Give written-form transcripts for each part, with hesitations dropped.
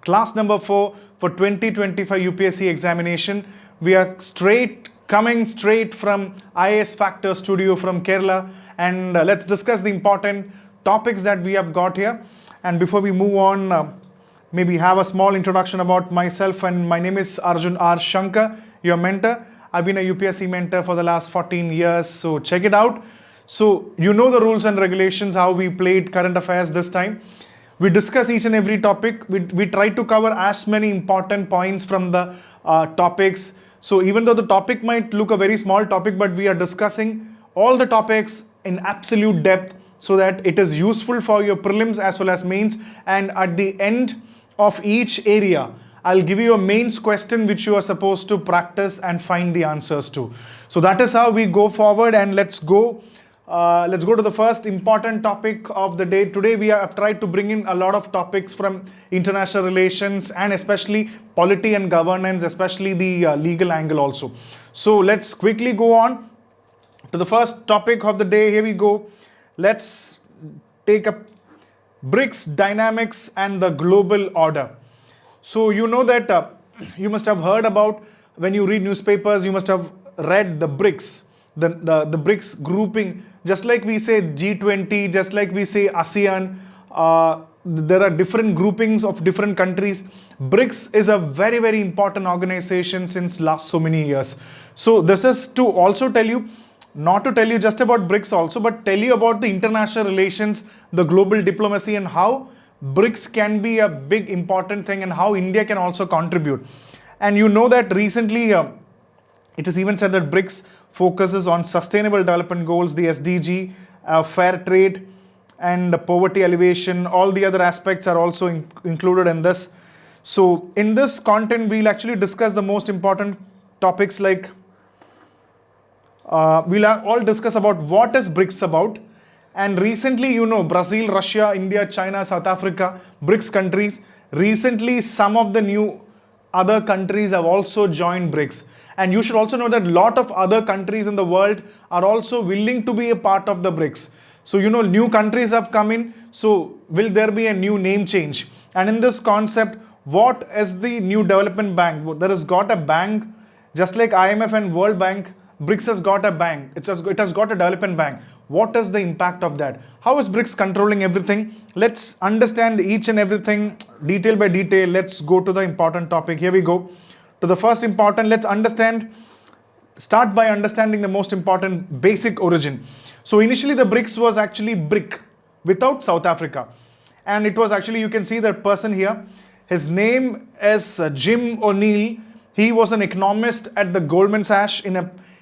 class number 4 for 2025 UPSC examination. We are coming straight from IAS Factor studio from Kerala, and let's discuss the important topics that we have got here. And before we move on, maybe have a small introduction about myself. And my name is Arjun Shankar, your mentor. I've been a UPSC mentor for the last 14 years, so check it out. So you know the rules and regulations, how we played current affairs this time. We discuss each and every topic. We try to cover as many important points from the topics. So even though the topic might look a very small topic, but we are discussing all the topics in absolute depth so that it is useful for your prelims as well as mains. And at the end of each area, I'll give you a mains question which you are supposed to practice and find the answers to. So that is how we go forward, and let's go to the first important topic of the day. Today we have tried to bring in a lot of topics from international relations and especially polity and governance, especially the legal angle also. So let's quickly go on to the first topic of the day. Here we go. Let's take up BRICS dynamics and the global order. So you know that you must have heard about, when you read newspapers, you must have read the BRICS, the BRICS grouping. Just like we say G20, just like we say ASEAN, there are different groupings of different countries. BRICS is a very, very important organization since last so many years. So this is to also tell you, not to tell you just about BRICS also, but tell you about the international relations, the global diplomacy, and how BRICS can be a big important thing and how India can also contribute. And you know that recently it is even said that BRICS focuses on sustainable development goals, the SDG, fair trade and poverty alleviation. All the other aspects are also included in this. So in this content, we'll actually discuss the most important topics, like we'll all discuss about what is BRICS about. And recently, you know, Brazil, Russia, India, China, South Africa, BRICS countries. Recently, some of the new other countries have also joined BRICS. And you should also know that a lot of other countries in the world are also willing to be a part of the BRICS. So, you know, new countries have come in. So, will there be a new name change? And in this concept, what is the new development bank? There has got a bank, just like IMF and World Bank. BRICS has got a bank. It has got a development bank. What is the impact of that? How is BRICS controlling everything? Let's understand each and everything detail by detail. Let's go to the important topic. Here we go. To the first important, let's start by understanding the most important basic origin. So initially the BRICS was actually BRIC without South Africa. And it was actually, you can see that person here. His name is Jim O'Neill. He was an economist at the Goldman Sachs.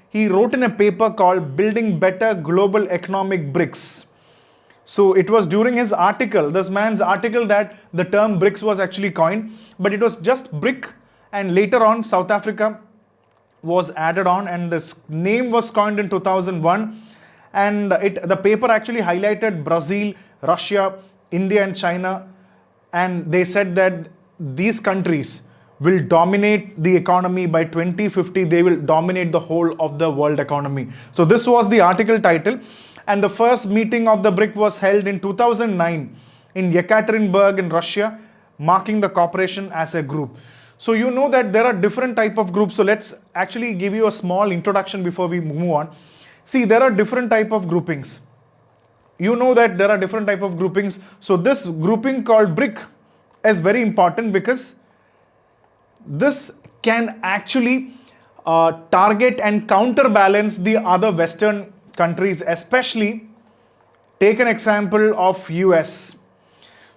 He wrote in a paper called Building Better Global Economic BRICS. So it was during his article, this man's article, that the term BRICS was actually coined. But it was just BRIC, and later on South Africa was added on, and this name was coined in 2001. And the paper actually highlighted Brazil, Russia, India and China. And they said that these countries will dominate the economy by 2050. They will dominate the whole of the world economy. So this was the article title. And the first meeting of the BRIC was held in 2009 in Yekaterinburg in Russia, marking the cooperation as a group. So you know that there are different type of groups. So let's actually give you a small introduction before we move on. See, there are different type of groupings. You know that there are different type of groupings. So this grouping called BRIC is very important because this can actually target and counterbalance the other Western countries, especially take an example of US.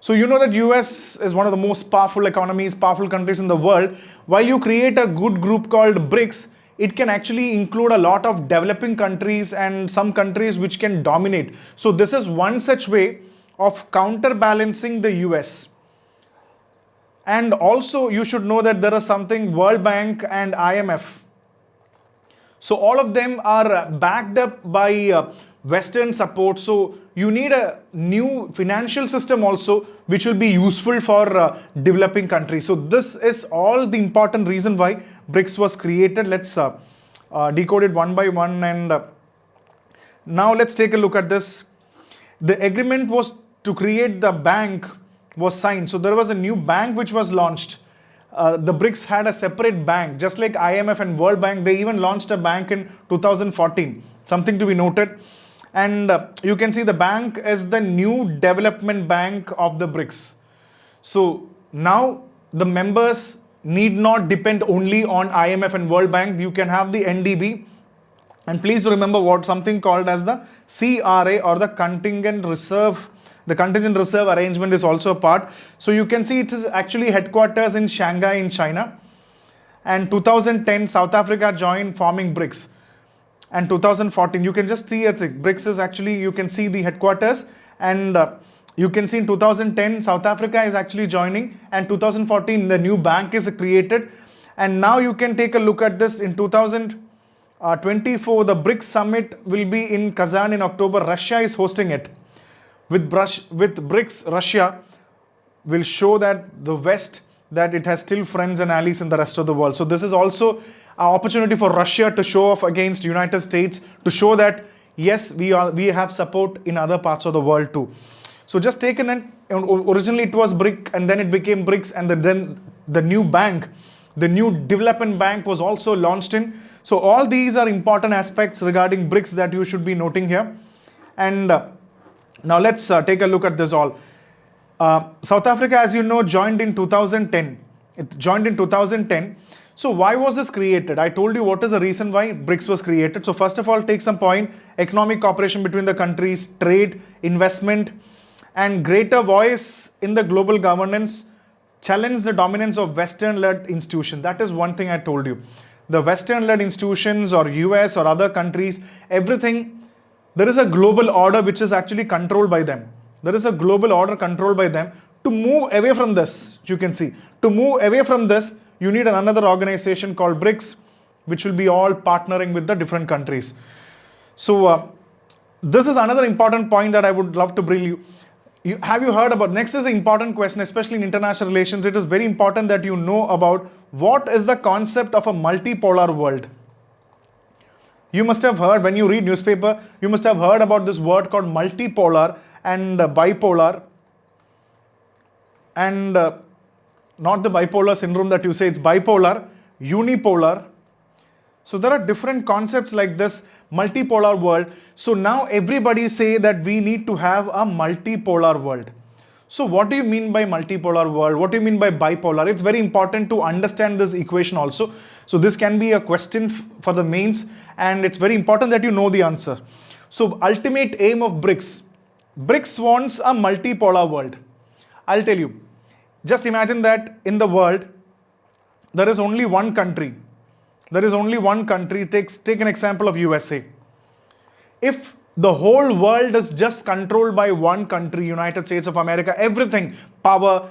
So you know that US is one of the most powerful economies, powerful countries in the world. While you create a good group called BRICS, it can actually include a lot of developing countries and some countries which can dominate. So this is one such way of counterbalancing the US. And also you should know that there is something World Bank and IMF. So all of them are backed up by Western support. So you need a new financial system also which will be useful for developing countries. So this is all the important reason why BRICS was created. Let's decode it one by one, and now let's take a look at this. The agreement was to create the bank was signed. So there was a new bank which was launched. The BRICS had a separate bank, just like IMF and World Bank. They even launched a bank in 2014, something to be noted. And you can see the bank is the new development bank of the BRICS. So now the members need not depend only on IMF and World Bank. You can have the NDB. And please remember what something called as the CRA, or the contingent reserve. The contingent reserve arrangement is also a part. So you can see it is actually headquarters in Shanghai in China. And 2010, South Africa joined forming BRICS. And 2014, you can just see it. BRICS is actually, you can see the headquarters. And you can see in 2010, South Africa is actually joining. And 2014, the new bank is created. And now you can take a look at this in 2024, the BRICS summit will be in Kazan in October. Russia is hosting it. With BRICS, Russia will show that the West, that it has still friends and allies in the rest of the world. So this is also an opportunity for Russia to show off against United States, to show that yes, we have support in other parts of the world too. So just take an, originally it was BRIC, and then it became BRICS, and then the new bank, the new development bank was also launched in. So all these are important aspects regarding BRICS that you should be noting here. And now let's take a look at this all. South Africa, as you know, joined in 2010. It joined in 2010. So why was this created? I told you what is the reason why BRICS was created. So first of all, take some point: economic cooperation between the countries, trade, investment, and greater voice in the global governance, challenge the dominance of Western-led institutions. That is one thing I told you. The Western-led institutions or US or other countries, everything, there is a global order which is actually controlled by them. There is a global order controlled by them. To move away from this, you can see, to move away from this, you need another organization called BRICS, which will be all partnering with the different countries. So this is another important point that I would love to bring you. Have you heard about, next is an important question, especially in international relations. It is very important that you know about what is the concept of a multipolar world. You must have heard, when you read newspaper, you must have heard about this word called multipolar and bipolar. And not the bipolar syndrome that you say, it's bipolar, unipolar. So there are different concepts like this multipolar world. So now everybody say that we need to have a multipolar world. So what do you mean by multipolar world? What do you mean by bipolar? It's very important to understand this equation also. So this can be a question for the mains, and it's very important that you know the answer. So ultimate aim of BRICS. BRICS wants a multipolar world. I'll tell you. Just imagine that in the world, there is only one country. There is only one country. Take an example of USA. If the whole world is just controlled by one country, United States of America, everything, power,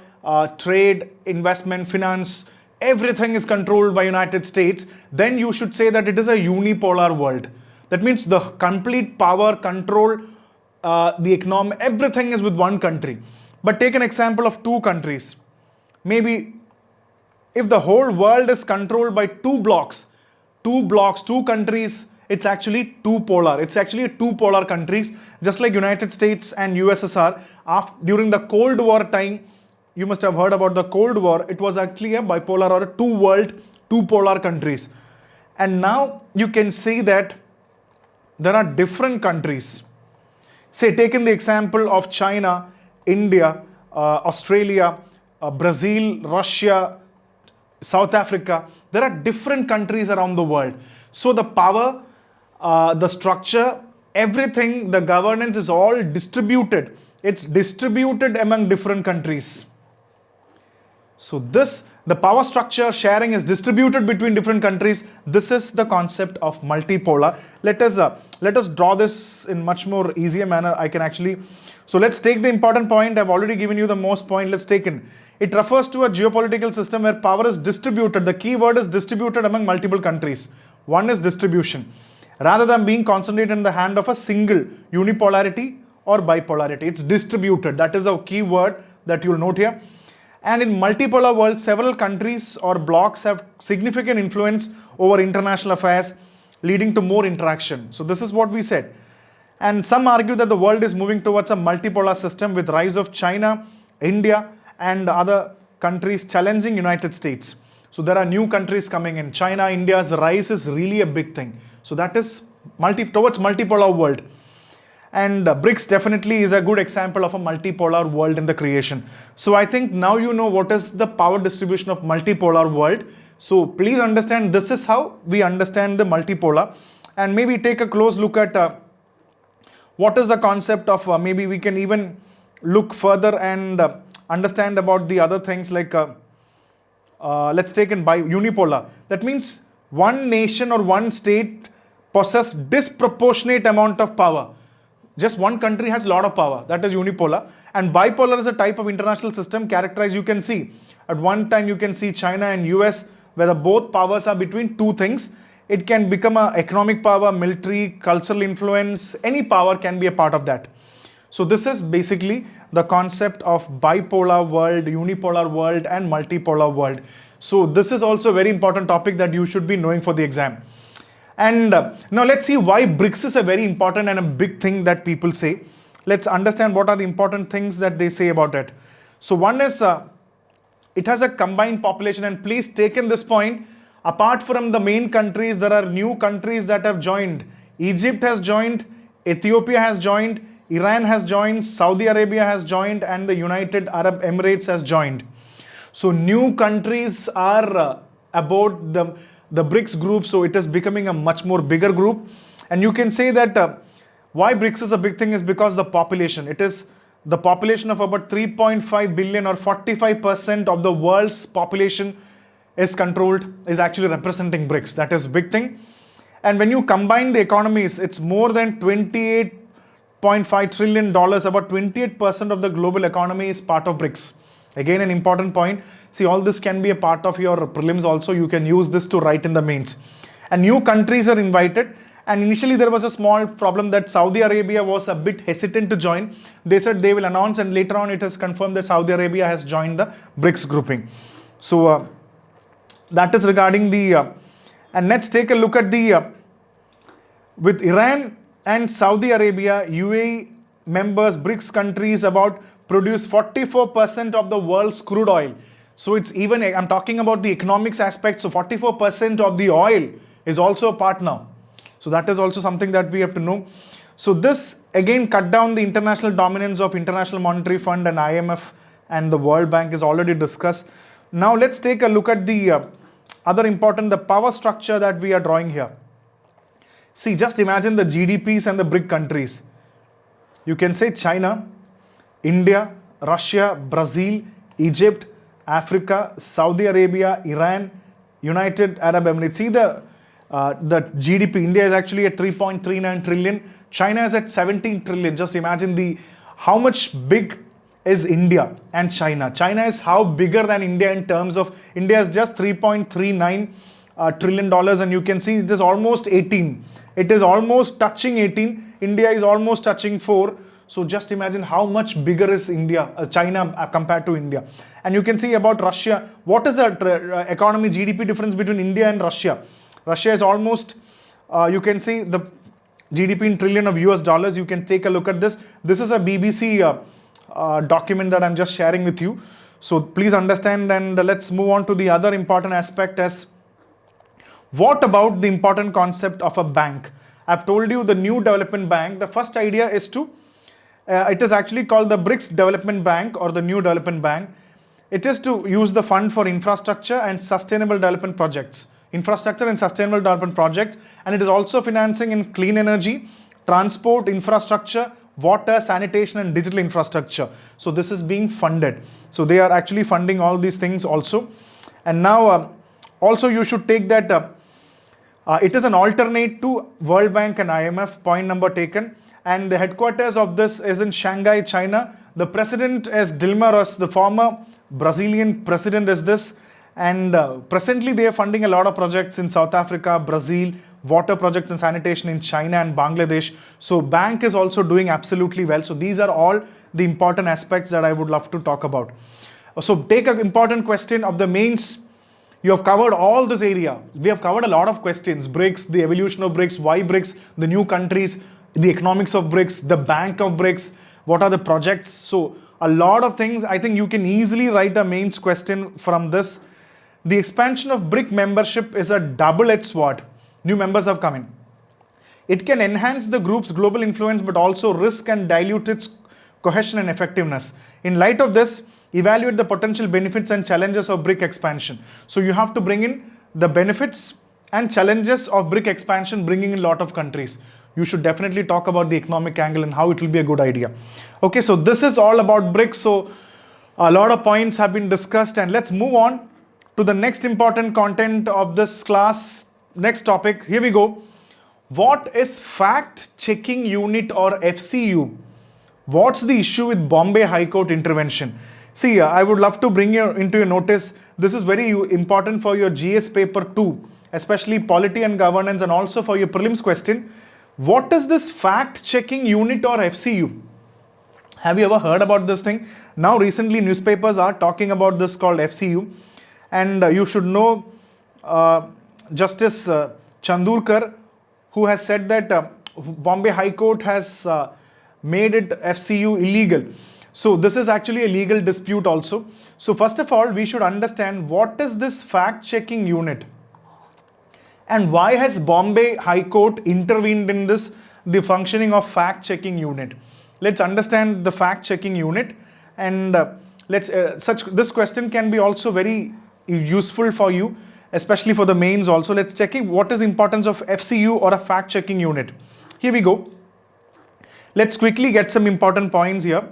trade, investment, finance, everything is controlled by United States, then you should say that it is a unipolar world. That means the complete power, control, the economy, everything is with one country. But take an example of two countries. Maybe if the whole world is controlled by two countries, it's actually two polar. It's actually two polar countries, just like United States and USSR. During the Cold War time, you must have heard about the Cold War. It was actually a bipolar or a two polar countries. And now you can see that there are different countries. Say, taken the example of China, India, Australia, Brazil, Russia, South Africa. There are different countries around the world. So the power, the structure, everything, the governance is all distributed. It's distributed among different countries. So the power structure sharing is distributed between different countries. This is the concept of multipolar. Let us draw this in much more easier manner. So let's take the important point. I've already given you the most point. Let's take in. It refers to a geopolitical system where power is distributed. The key word is distributed among multiple countries. One is distribution. Rather than being concentrated in the hand of a single unipolarity or bipolarity. It's distributed. That is the key word that you'll note here. And in multipolar world, several countries or blocks have significant influence over international affairs, leading to more interaction. So this is what we said. And some argue that the world is moving towards a multipolar system with rise of China, India and other countries challenging United States. So there are new countries coming in. China, India's rise is really a big thing. So that is towards multipolar world. And BRICS definitely is a good example of a multipolar world in the creation. So I think now you know what is the power distribution of multipolar world. So please understand, this is how we understand the multipolar. And maybe take a close look at what is the concept of, maybe we can even look further and understand about the other things like, let's take in by unipolar. That means one nation or one state possess disproportionate amount of power. Just one country has a lot of power. That is unipolar. And bipolar is a type of international system characterized, you can see. At one time you can see China and US, where both powers are between two things. It can become an economic power, military, cultural influence, any power can be a part of that. So this is basically the concept of bipolar world, unipolar world and multipolar world. So this is also a very important topic that you should be knowing for the exam. And now let's see why BRICS is a very important and a big thing that people say. Let's understand what are the important things that they say about it. So one is, it has a combined population, and please take in this point, apart from the main countries, there are new countries that have joined. Egypt has joined, Ethiopia has joined, Iran has joined, Saudi Arabia has joined, and the United Arab Emirates has joined. So new countries are about the BRICS group, so it is becoming a much more bigger group. And you can say that why BRICS is a big thing is because the population. It is the population of about 3.5 billion or 45% of the world's population is actually representing BRICS. That is a big thing. And when you combine the economies, it's more than $28.5 trillion. About 28% of the global economy is part of BRICS. Again, an important point. See, all this can be a part of your prelims also. You can use this to write in the mains. And new countries are invited. And initially there was a small problem that Saudi Arabia was a bit hesitant to join. They said they will announce, and later on it is confirmed that Saudi Arabia has joined the BRICS grouping. So that is regarding the, and let's take a look at the, with Iran and Saudi Arabia, UAE members, BRICS countries about produce 44% of the world's crude oil. So it's even, I'm talking about the economics aspect, so 44% of the oil is also a part now. So that is also something that we have to know. So this again cut down the international dominance of International Monetary Fund and IMF and the World Bank is already discussed. Now let's take a look at the other important, the power structure that we are drawing here. See, just imagine the GDPs and the BRIC countries. You can say China, India, Russia, Brazil, Egypt, Africa, Saudi Arabia, Iran, United Arab Emirates. See the GDP, India is actually at 3.39 trillion. China is at 17 trillion. Just imagine how much big is India and China. China is how bigger than India in terms of, India is just $3.39 trillion, and you can see it is almost 18. It is almost touching 18. India is almost touching 4. So just imagine how much bigger is China compared to India. And you can see about Russia. What is the economy GDP difference between India and Russia? Russia is almost, you can see the GDP in trillion of US dollars. You can take a look at this. This is a BBC document that I'm just sharing with you. So please understand, and let's move on to the other important aspect as what about the important concept of a bank? I've told you the new development bank. The first idea is to, it is actually called the BRICS Development Bank or the New Development Bank. It is to use the fund for infrastructure and sustainable development projects. Infrastructure and sustainable development projects, and it is also financing in clean energy, transport, infrastructure, water, sanitation and digital infrastructure. So this is being funded. So they are actually funding all these things also. And now also you should take that it is an alternate to World Bank and IMF, point number taken. And the headquarters of this is in Shanghai, China. The president is Dilma Rousseff, the former Brazilian president is this. And presently they are funding a lot of projects in South Africa, Brazil, water projects and sanitation in China and Bangladesh. So bank is also doing absolutely well. So these are all the important aspects that I would love to talk about. So take an important question of the mains. You have covered all this area. We have covered a lot of questions. BRICS, the evolution of BRICS, why BRICS, the new countries, the economics of BRICS, the bank of BRICS, what are the projects. So a lot of things. I think you can easily write a mains question from this. The expansion of BRIC membership is a double-edged sword. New members have come in. It can enhance the group's global influence but also risk and dilute its cohesion and effectiveness. In light of this, evaluate the potential benefits and challenges of BRIC expansion. So you have to bring in the benefits and challenges of BRIC expansion, bringing in a lot of countries. You should definitely talk about the economic angle and how it will be a good idea. Okay, so this is all about BRICS. So a lot of points have been discussed, and let's move on to the next important content of this class. Next topic, here we go. What is fact-checking unit or FCU? What's the issue with Bombay High Court intervention? See, I would love to bring you into your notice. This is very important for your GS paper 2, especially polity and governance, and also for your prelims question. What is this fact-checking unit or FCU? Have you ever heard about this thing? Now recently newspapers are talking about this called FCU, and you should know Justice Chandurkar, who has said that Bombay High Court has made it FCU illegal. So this is actually a legal dispute also. So first of all, we should understand what is this fact-checking unit and why has Bombay High Court intervened in this, the functioning of fact-checking unit. Let's understand the fact-checking unit, and this question can be also very useful for you, especially for the mains also. Let's check what is the importance of FCU or a fact-checking unit. Here we go. Let's quickly get some important points here.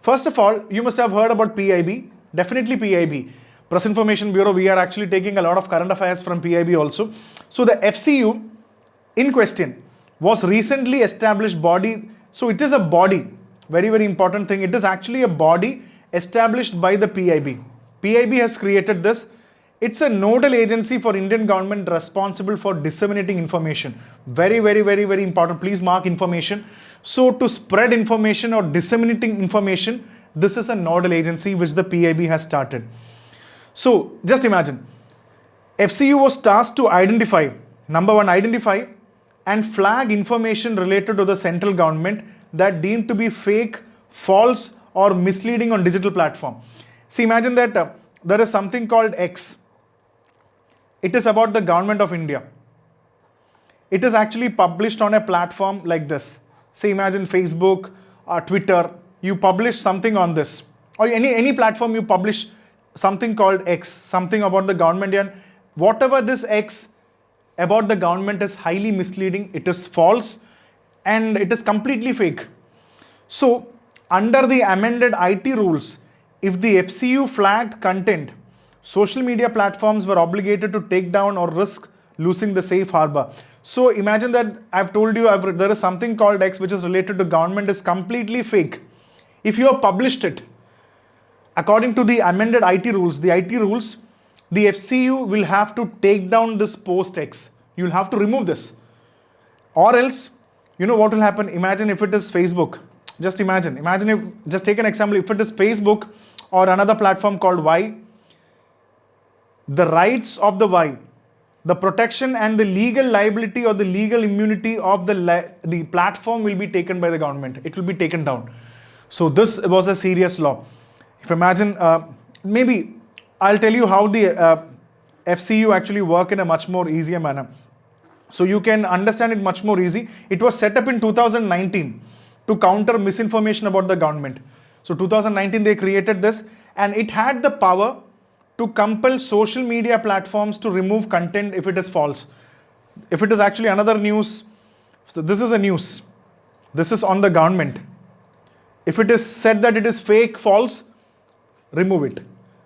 First of all, you must have heard about PIB. Definitely PIB. Press Information Bureau, we are actually taking a lot of current affairs from PIB also. So the FCU in question was recently established body. So it is a body, very, very important thing. It is actually a body established by the PIB. PIB has created this. It's a nodal agency for Indian government responsible for disseminating information. Very, very, very, very important. Please mark information. So to spread information or disseminating information, this is a nodal agency which the PIB has started. So just imagine, FCU was tasked to identify, number one, identify and flag information related to the central government that deemed to be fake, false or misleading on digital platform. See, imagine that there is something called X. It is about the government of India. It is actually published on a platform like this. Say, imagine Facebook or Twitter, you publish something on this, or any platform you publish something called X, something about the government, and whatever this X about the government is highly misleading, it is false, and it is completely fake. So, under the amended IT rules, if the FCU flagged content, social media platforms were obligated to take down or risk losing the safe harbor. So, imagine that I've told you there is something called X which is related to government is completely fake. If you have published it, according to the amended IT rules, the FCU will have to take down this post X. You'll have to remove this. Or else, you know what will happen? Imagine if it is Facebook. Just imagine if, just take an example, if it is Facebook or another platform called Y, the rights of the Y, the protection and the legal liability or the legal immunity of the platform will be taken by the government. It will be taken down. So this was a serious law. If imagine, maybe I'll tell you how the FCU actually work in a much more easier manner. So you can understand it much more easy. It was set up in 2019 to counter misinformation about the government. So 2019 they created this, and it had the power to compel social media platforms to remove content if it is false. If it is actually another news, so this is a news. This is on the government. If it is said that it is fake, false, remove it.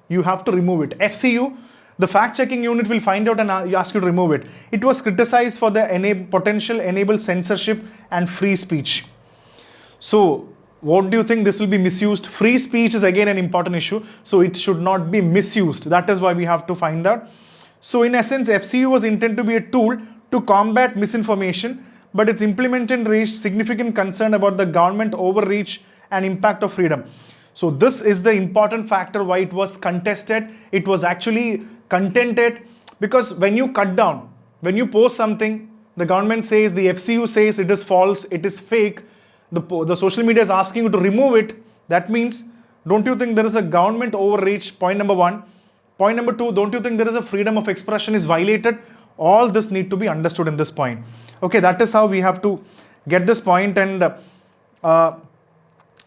You have to remove it. FCU, the fact-checking unit will find out and ask you to remove it. It was criticized for the potential enable censorship and free speech. So, what do you think this will be misused? Free speech is again an important issue, so it should not be misused. That is why we have to find out. So, in essence, FCU was intended to be a tool to combat misinformation, but its implementation raised significant concern about the government overreach and impact of freedom. So this is the important factor why it was contested. It was actually contended because when you cut down, when you post something, the government says, the FCU says it is false, it is fake, the social media is asking you to remove it, That means, don't you think there is a government overreach? Point number one. Point number two, don't you think there is a freedom of expression is violated? All this need to be understood in this point. Okay, that is how we have to get this point. And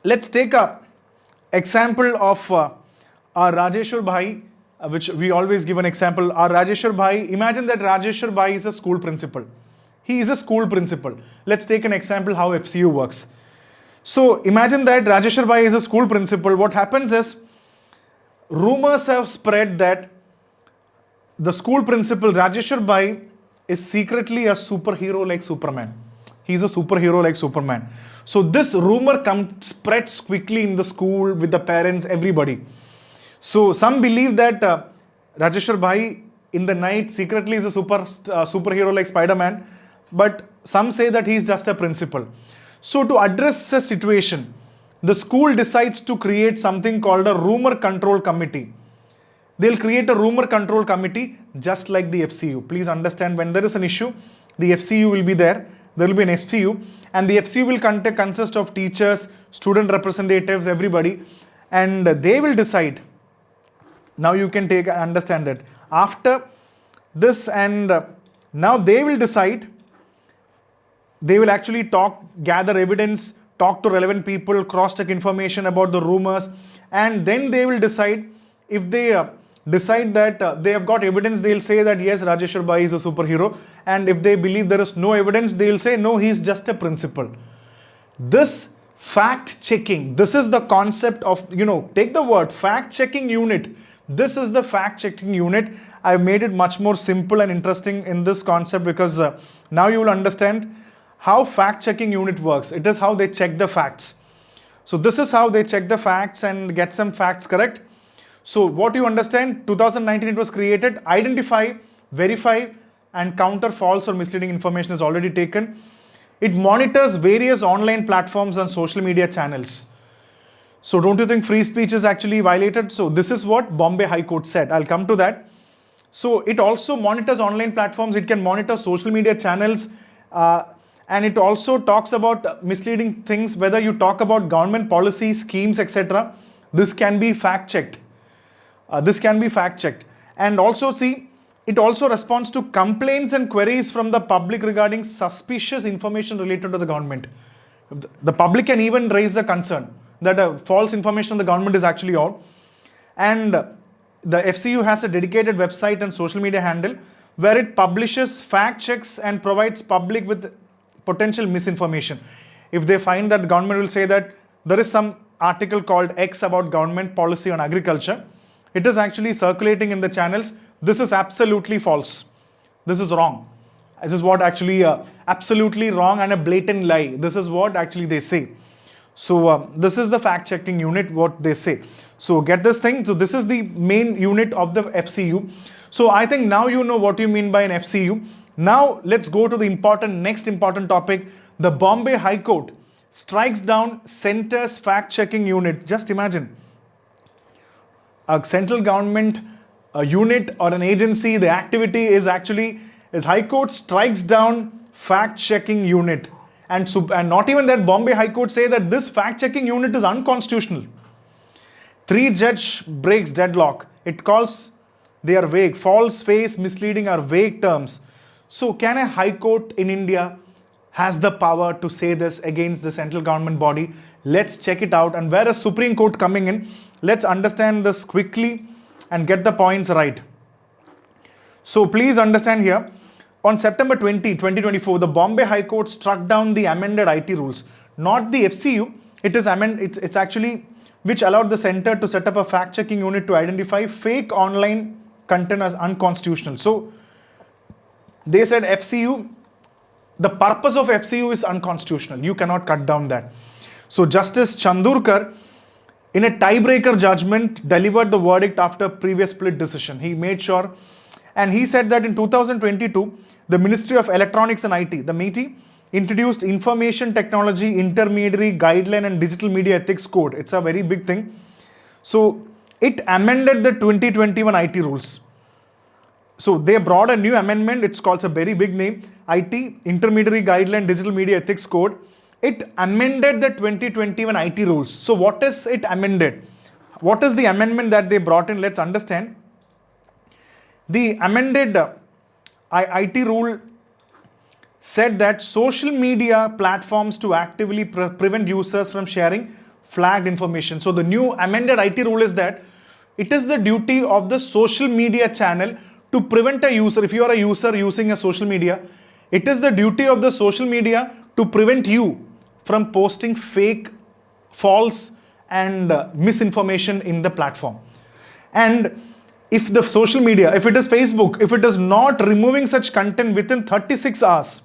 let's take a example of our Rajeshwar Bhai, which we always give an example. Our Rajeshwar Bhai, imagine that Rajeshwar Bhai is a school principal. He is a school principal. Let's take an example how FCU works. So imagine that Rajeshwar Bhai is a school principal. What happens is, rumors have spread that the school principal Rajeshwar Bhai is secretly a superhero like Superman. He's a superhero like Superman. So this rumor spreads quickly in the school with the parents, everybody. So some believe that Rajeshwar Bhai in the night secretly is a superhero like Spider-Man, but some say that he is just a principal. So to address the situation, the school decides to create something called a rumor control committee. They'll create a rumor control committee just like the FCU. Please understand, when there is an issue, the FCU will be there. There will be an FCU, and the FCU will consist of teachers, student representatives, everybody, and they will decide. Now you can understand it. After this, and now they will decide. They will actually gather evidence, talk to relevant people, cross-check information about the rumors, and then they will decide. If they decide that they have got evidence, they'll say that yes, Rajeshwar Bhai is a superhero, and if they believe there is no evidence, they'll say no, he's just a principal. This fact-checking, this is the concept of, take the word fact-checking unit. This is the fact-checking unit. I've made it much more simple and interesting in this concept because now you will understand how fact-checking unit works. It is how they check the facts. So this is how they check the facts and get some facts correct. So what you understand, 2019 it was created. Identify, verify and counter false or misleading information is already taken. It monitors various online platforms and social media channels. So don't you think free speech is actually violated? So this is what Bombay High Court said. I'll come to that. So it also monitors online platforms. It can monitor social media channels. And it also talks about misleading things, whether you talk about government policies, schemes, etc. This can be fact-checked. And also see, it also responds to complaints and queries from the public regarding suspicious information related to the government. The public can even raise the concern that false information on the government is actually out. And the FCU has a dedicated website and social media handle where it publishes fact checks and provides public with potential misinformation. If they find that the government will say that there is some article called X about government policy on agriculture, it is actually circulating in the channels. This is absolutely false. This is wrong. This is what actually absolutely wrong and a blatant lie. This is what actually they say. So this is the fact checking unit, what they say. So get this thing. So this is the main unit of the FCU. So I think now you know what you mean by an FCU. Now let's go to the next important topic. The Bombay High Court strikes down Centre's fact checking unit. Just imagine a central government unit or an agency, the activity is actually, High Court strikes down fact checking unit. And not even that, Bombay High Court say that this fact checking unit is unconstitutional. 3-judge breaks deadlock. It calls they are vague. False, face, misleading are vague terms. So can a High Court in India has the power to say this against the central government body? Let's check it out. And where is Supreme Court coming in? Let's understand this quickly and get the points right. So please understand here. On September 20, 2024, the Bombay High Court struck down the amended IT rules. Not the FCU. It's actually which allowed the center to set up a fact-checking unit to identify fake online content as unconstitutional. So they said FCU, the purpose of FCU is unconstitutional. You cannot cut down that. So Justice Chandurkar, in a tiebreaker judgment, delivered the verdict after previous split decision. He made sure, and he said that in 2022, the Ministry of Electronics and IT, the MeitY, introduced Information Technology Intermediary Guideline and Digital Media Ethics Code. It's a very big thing. So it amended the 2021 IT rules. So they brought a new amendment. It's called a very big name, IT Intermediary Guideline Digital Media Ethics Code. it amended the 2021 IT rules. So what is it amended? What is the amendment that they brought in? Let's understand. The amended IT rule said that social media platforms to actively prevent users from sharing flagged information. So the new amended IT rule is that it is the duty of the social media channel to prevent a user. If you are a user using a social media, it is the duty of the social media to prevent you from posting fake, false and misinformation in the platform. And if the social media, if it is Facebook, if it is not removing such content within 36 hours,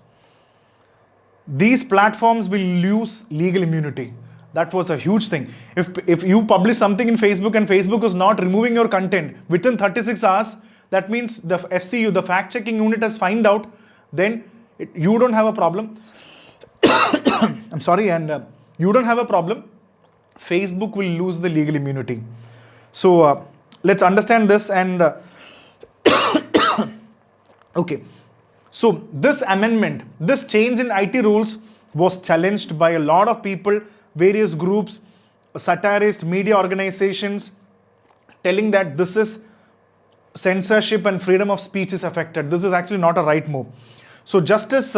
these platforms will lose legal immunity. That was a huge thing. If you publish something in Facebook and Facebook is not removing your content within 36 hours, that means the FCU, the fact checking unit, has found out, then you don't have a problem. I'm sorry, and you don't have a problem. Facebook will lose the legal immunity. So let's understand this and okay. So this amendment, this change in IT rules was challenged by a lot of people, various groups, satirists, media organizations, telling that this is censorship and freedom of speech is affected. This is actually not a right move. So Justice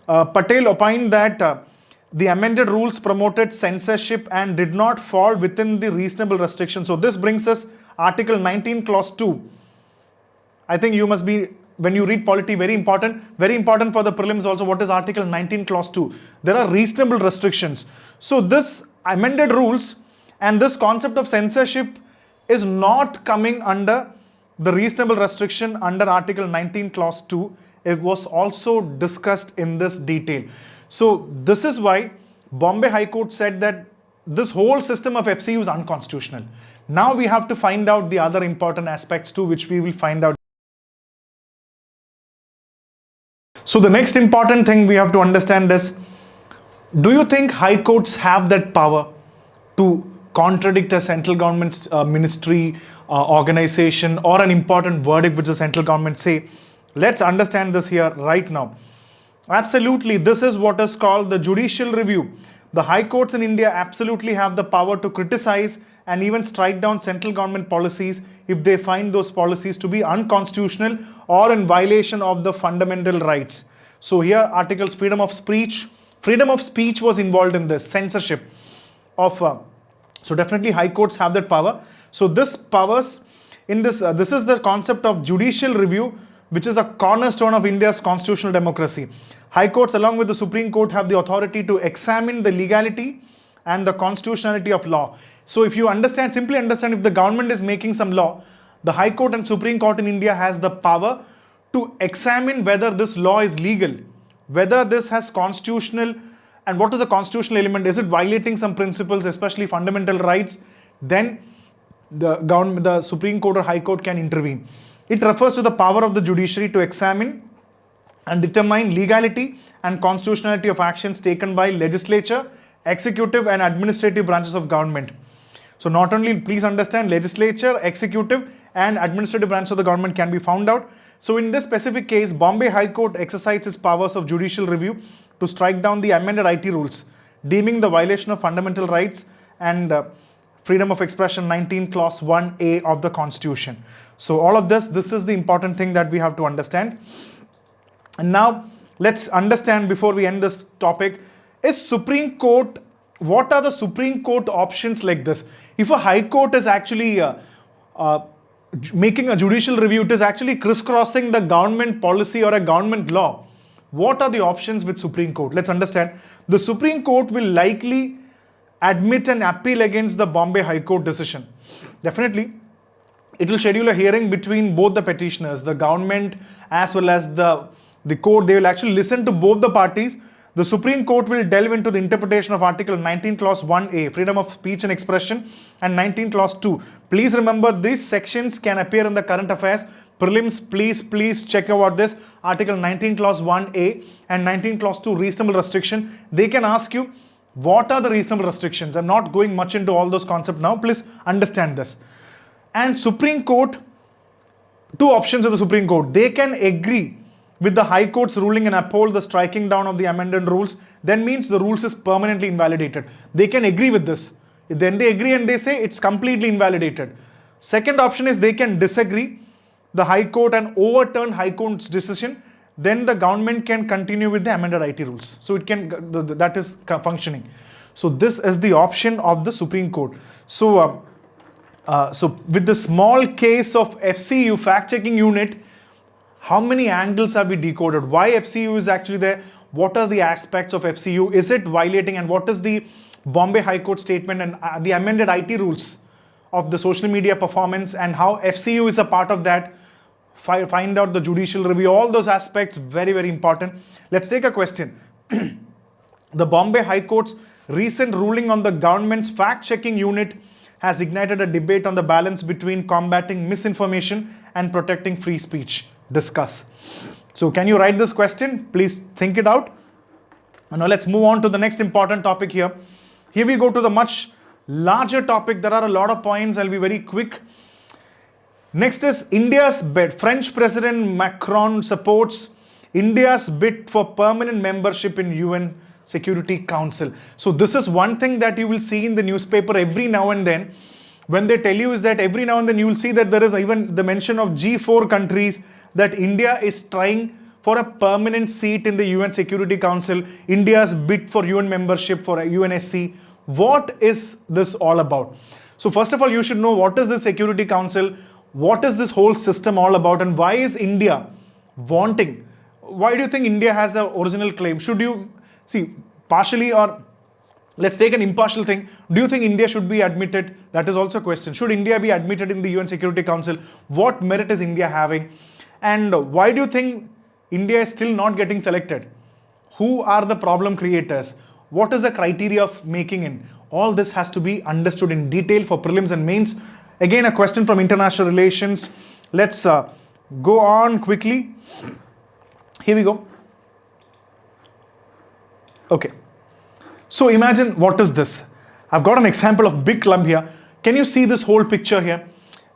Patel opined that the amended rules promoted censorship and did not fall within the reasonable restrictions. So this brings us Article 19, Clause 2. I think you must be, when you read polity, very important for the prelims also. What is Article 19, Clause 2? There are reasonable restrictions. So this amended rules and this concept of censorship is not coming under the reasonable restriction under Article 19, Clause 2. It was also discussed in this detail. So this is why Bombay High Court said that this whole system of FCU is unconstitutional. Now we have to find out the other important aspects too, which we will find out. So the next important thing we have to understand is, do you think high courts have that power to contradict a central government's ministry, organization, or an important verdict which the central government say? Let's understand this here right now. Absolutely, this is what is called the judicial review. The high courts in India absolutely have the power to criticize and even strike down central government policies if they find those policies to be unconstitutional or in violation of the fundamental rights. So here articles freedom of speech was involved in this, censorship of so definitely high courts have that power. So this powers in this this is the concept of judicial review, which is a cornerstone of India's constitutional democracy. High courts along with the Supreme Court have the authority to examine the legality and the constitutionality of law. So if you understand, simply understand, if the government is making some law, the High Court and Supreme Court in India has the power to examine whether this law is legal, whether this has constitutional, and what is the constitutional element, is it violating some principles, especially fundamental rights, then the Supreme Court or High Court can intervene. It refers to the power of the judiciary to examine and determine legality and constitutionality of actions taken by legislature, executive and administrative branches of government. So not only, please understand, legislature, executive and administrative branches of the government can be found out. So in this specific case, Bombay High Court exercised its powers of judicial review to strike down the amended IT rules, deeming the violation of fundamental rights and freedom of expression 19 clause 1A of the Constitution. So all of this is the important thing that we have to understand. And now let's understand, before we end this topic, is Supreme Court, what are the Supreme Court options like this? If a High Court is actually making a judicial review, it is actually crisscrossing the government policy or a government law. What are the options with Supreme Court? Let's understand. The Supreme Court will likely admit an appeal against the Bombay High Court decision. Definitely, it will schedule a hearing between both the petitioners, the government as well as the court. They will actually listen to both the parties. The Supreme Court will delve into the interpretation of Article 19 Clause 1A, freedom of speech and expression, and 19 Clause 2. Please remember, these sections can appear in the current affairs. Prelims, please check about this. Article 19 Clause 1A and 19 Clause 2, reasonable restriction. They can ask you, what are the reasonable restrictions? I'm not going much into all those concepts now. Please understand this. And Supreme Court, two options of the Supreme Court. They can agree with the High Court's ruling and uphold the striking down of the amended rules, then means the rules is permanently invalidated. They can agree with this. Then they agree and they say it's completely invalidated. Second option is they can disagree the High Court and overturn High Court's decision. Then the government can continue with the amended IT rules. So it can, that is functioning. So this is the option of the Supreme Court. So, so with the small case of FCU, fact-checking unit, how many angles have we decoded? Why FCU is actually there? What are the aspects of FCU? Is it violating? And what is the Bombay High Court statement and the amended IT rules of the social media performance, and how FCU is a part of that? Find out the judicial review, all those aspects, very, very important. Let's take a question. The Bombay High Court's recent ruling on the government's fact-checking unit has ignited a debate on the balance between combating misinformation and protecting free speech. Discuss. So can you write this question? Please think it out. And now let's move on to the next important topic here. Here we go to the much larger topic. There are a lot of points. I'll be very quick. Next is India's bid. French President Macron supports India's bid for permanent membership in UN Security Council. So this is one thing that you will see in the newspaper every now and then. When they tell you is that every now and then you will see that there is even the mention of G4 countries, that India is trying for a permanent seat in the UN Security Council. India's bid for UN membership for UNSC. What is this all about? So first of all, you should know what is the Security Council, what is this whole system all about, and why is India wanting? Why do you think India has an original claim? Should you see partially, or let's take an impartial thing. Do you think India should be admitted? That is also a question. Should India be admitted in the UN Security Council? What merit is India having? And why do you think India is still not getting selected? Who are the problem creators? What is the criteria of making in? All this has to be understood in detail for prelims and mains. Again, a question from international relations. Let's go on quickly. Here we go. Okay. So imagine, what is this? I've got an example of big club here. Can you see this whole picture here?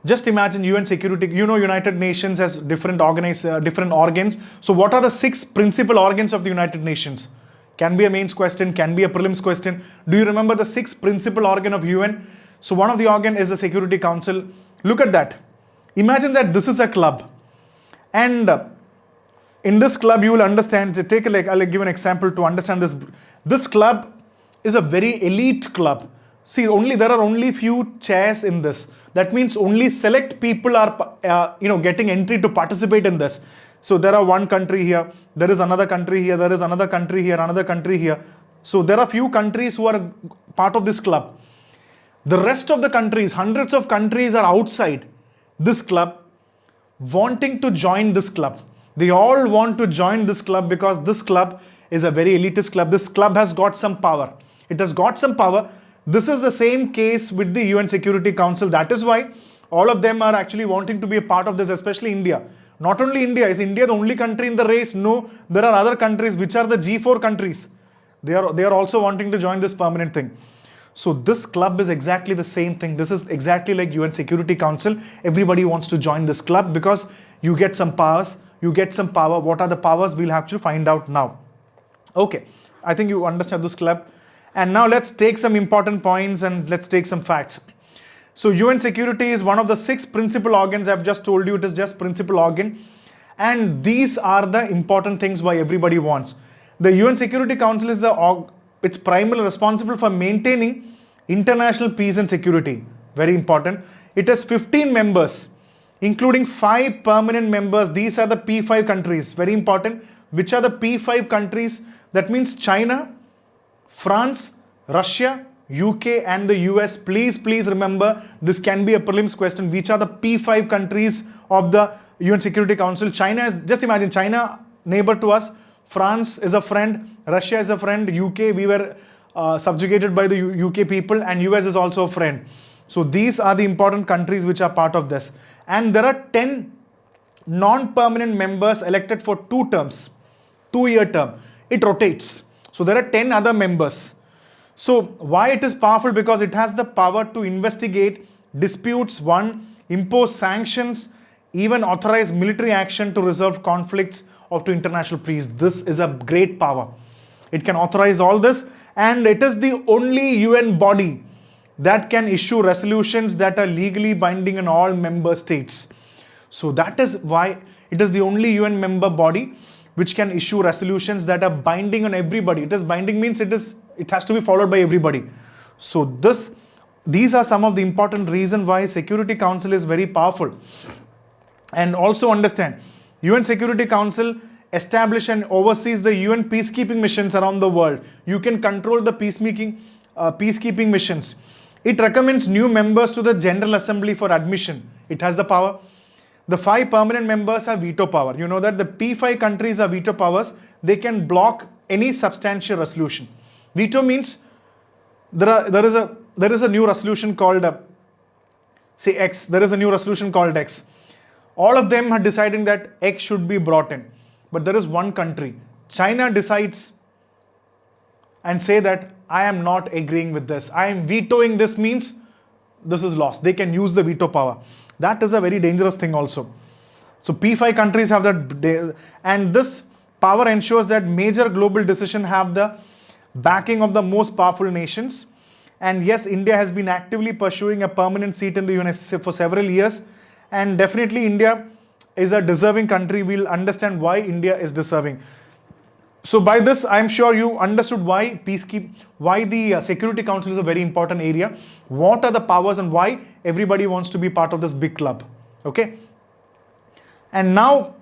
Just imagine UN security. You know, United Nations has different organs. So what are the 6 principal organs of the United Nations? Can be a mains question, can be a prelims question. Do you remember the 6 principal organ of UN? So one of the organ is the Security Council. Look at that. Imagine that this is a club. And in this club, you will understand, take a, I'll give an example to understand this. This club is a very elite club. See, there are only few chairs in this. That means only select people are, getting entry to participate in this. So there are one country here, there is another country here, there is another country here, another country here. So there are few countries who are part of this club. The rest of the countries, hundreds of countries, are outside this club, wanting to join this club. They all want to join this club because this club is a very elitist club. This club has got some power. It has got some power. This is the same case with the UN Security Council. That is why all of them are actually wanting to be a part of this, especially India. Not only India. Is India the only country in the race? No, there are other countries which are the G4 countries. They are also wanting to join this permanent thing. So this club is exactly the same thing. This is exactly like UN Security Council. Everybody wants to join this club because you get some powers. You get some power. What are the powers? We'll have to find out now. Okay, I think you understand this club. And now let's take some important points and let's take some facts. So UN Security is one of the 6 principal organs. I've just told you it is just principal organ. And these are the important things why everybody wants. The UN Security Council is it's primarily responsible for maintaining international peace and security. Very important. It has 15 members, including 5 permanent members. These are the P5 countries. Very important. Which are the P5 countries? That means China, France, Russia, UK and the US. Please remember, this can be a prelims question. Which are the P5 countries of the UN Security Council? China is, just imagine, China neighbor to us. France is a friend. Russia is a friend. UK, we were subjugated by the UK people, and US is also a friend. So these are the important countries which are part of this. And there are 10 non-permanent members elected for 2 terms, 2-year term. It rotates. So there are 10 other members. So why it is powerful? Because it has the power to investigate disputes, impose sanctions, even authorize military action to resolve conflicts or to international peace. This is a great power. It can authorize all this, and it is the only UN body that can issue resolutions that are legally binding on all member states. So that is why it is the only UN member body which can issue resolutions that are binding on everybody. It is binding means it has to be followed by everybody. So these are some of the important reasons why Security Council is very powerful. And also understand, UN Security Council establish and oversees the UN peacekeeping missions around the world. You can control the peacekeeping missions. It recommends new members to the General Assembly for admission. It has the power. The 5 permanent members have veto power. You know that the P5 countries have veto powers. They can block any substantial resolution. Veto means there is a new resolution called say X. There is a new resolution called X. All of them are deciding that X should be brought in. But there is one country. China decides and say that I am not agreeing with this. I am vetoing this, means this is lost. They can use the veto power. That is a very dangerous thing also. So P5 countries have that, and this power ensures that major global decisions have the backing of the most powerful nations. And yes, India has been actively pursuing a permanent seat in the UN for several years. And definitely India is a deserving country. We'll understand why India is deserving. So by this, I'm sure you understood why why the Security Council is a very important area. What are the powers and why everybody wants to be part of this big club. Okay. And now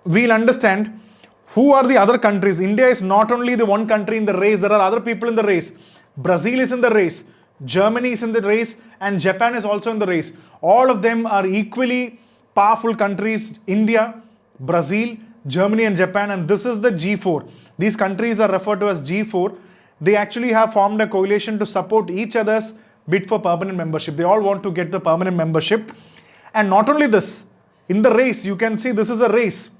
we'll understand who are the other countries. India is not only the one country in the race. There are other people in the race. Brazil is in the race. Germany is in the race, and Japan is also in the race. All of them are equally powerful countries. India, Brazil, Germany and Japan, and this is the G4. These countries are referred to as G4. They actually have formed a coalition to support each other's bid for permanent membership. They all want to get the permanent membership. And not only this, in the race, you can see this is a race.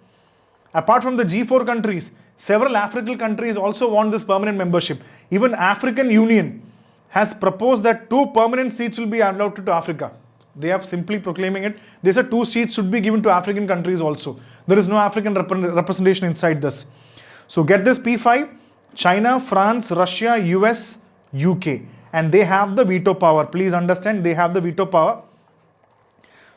Apart from the G4 countries, several African countries also want this permanent membership. Even African Union has proposed that 2 permanent seats will be allotted to Africa. They have simply proclaiming it. They said 2 seats should be given to African countries also. There is no African representation inside this. So get this, P5, China, France, Russia, US, UK. And they have the veto power. Please understand, they have the veto power.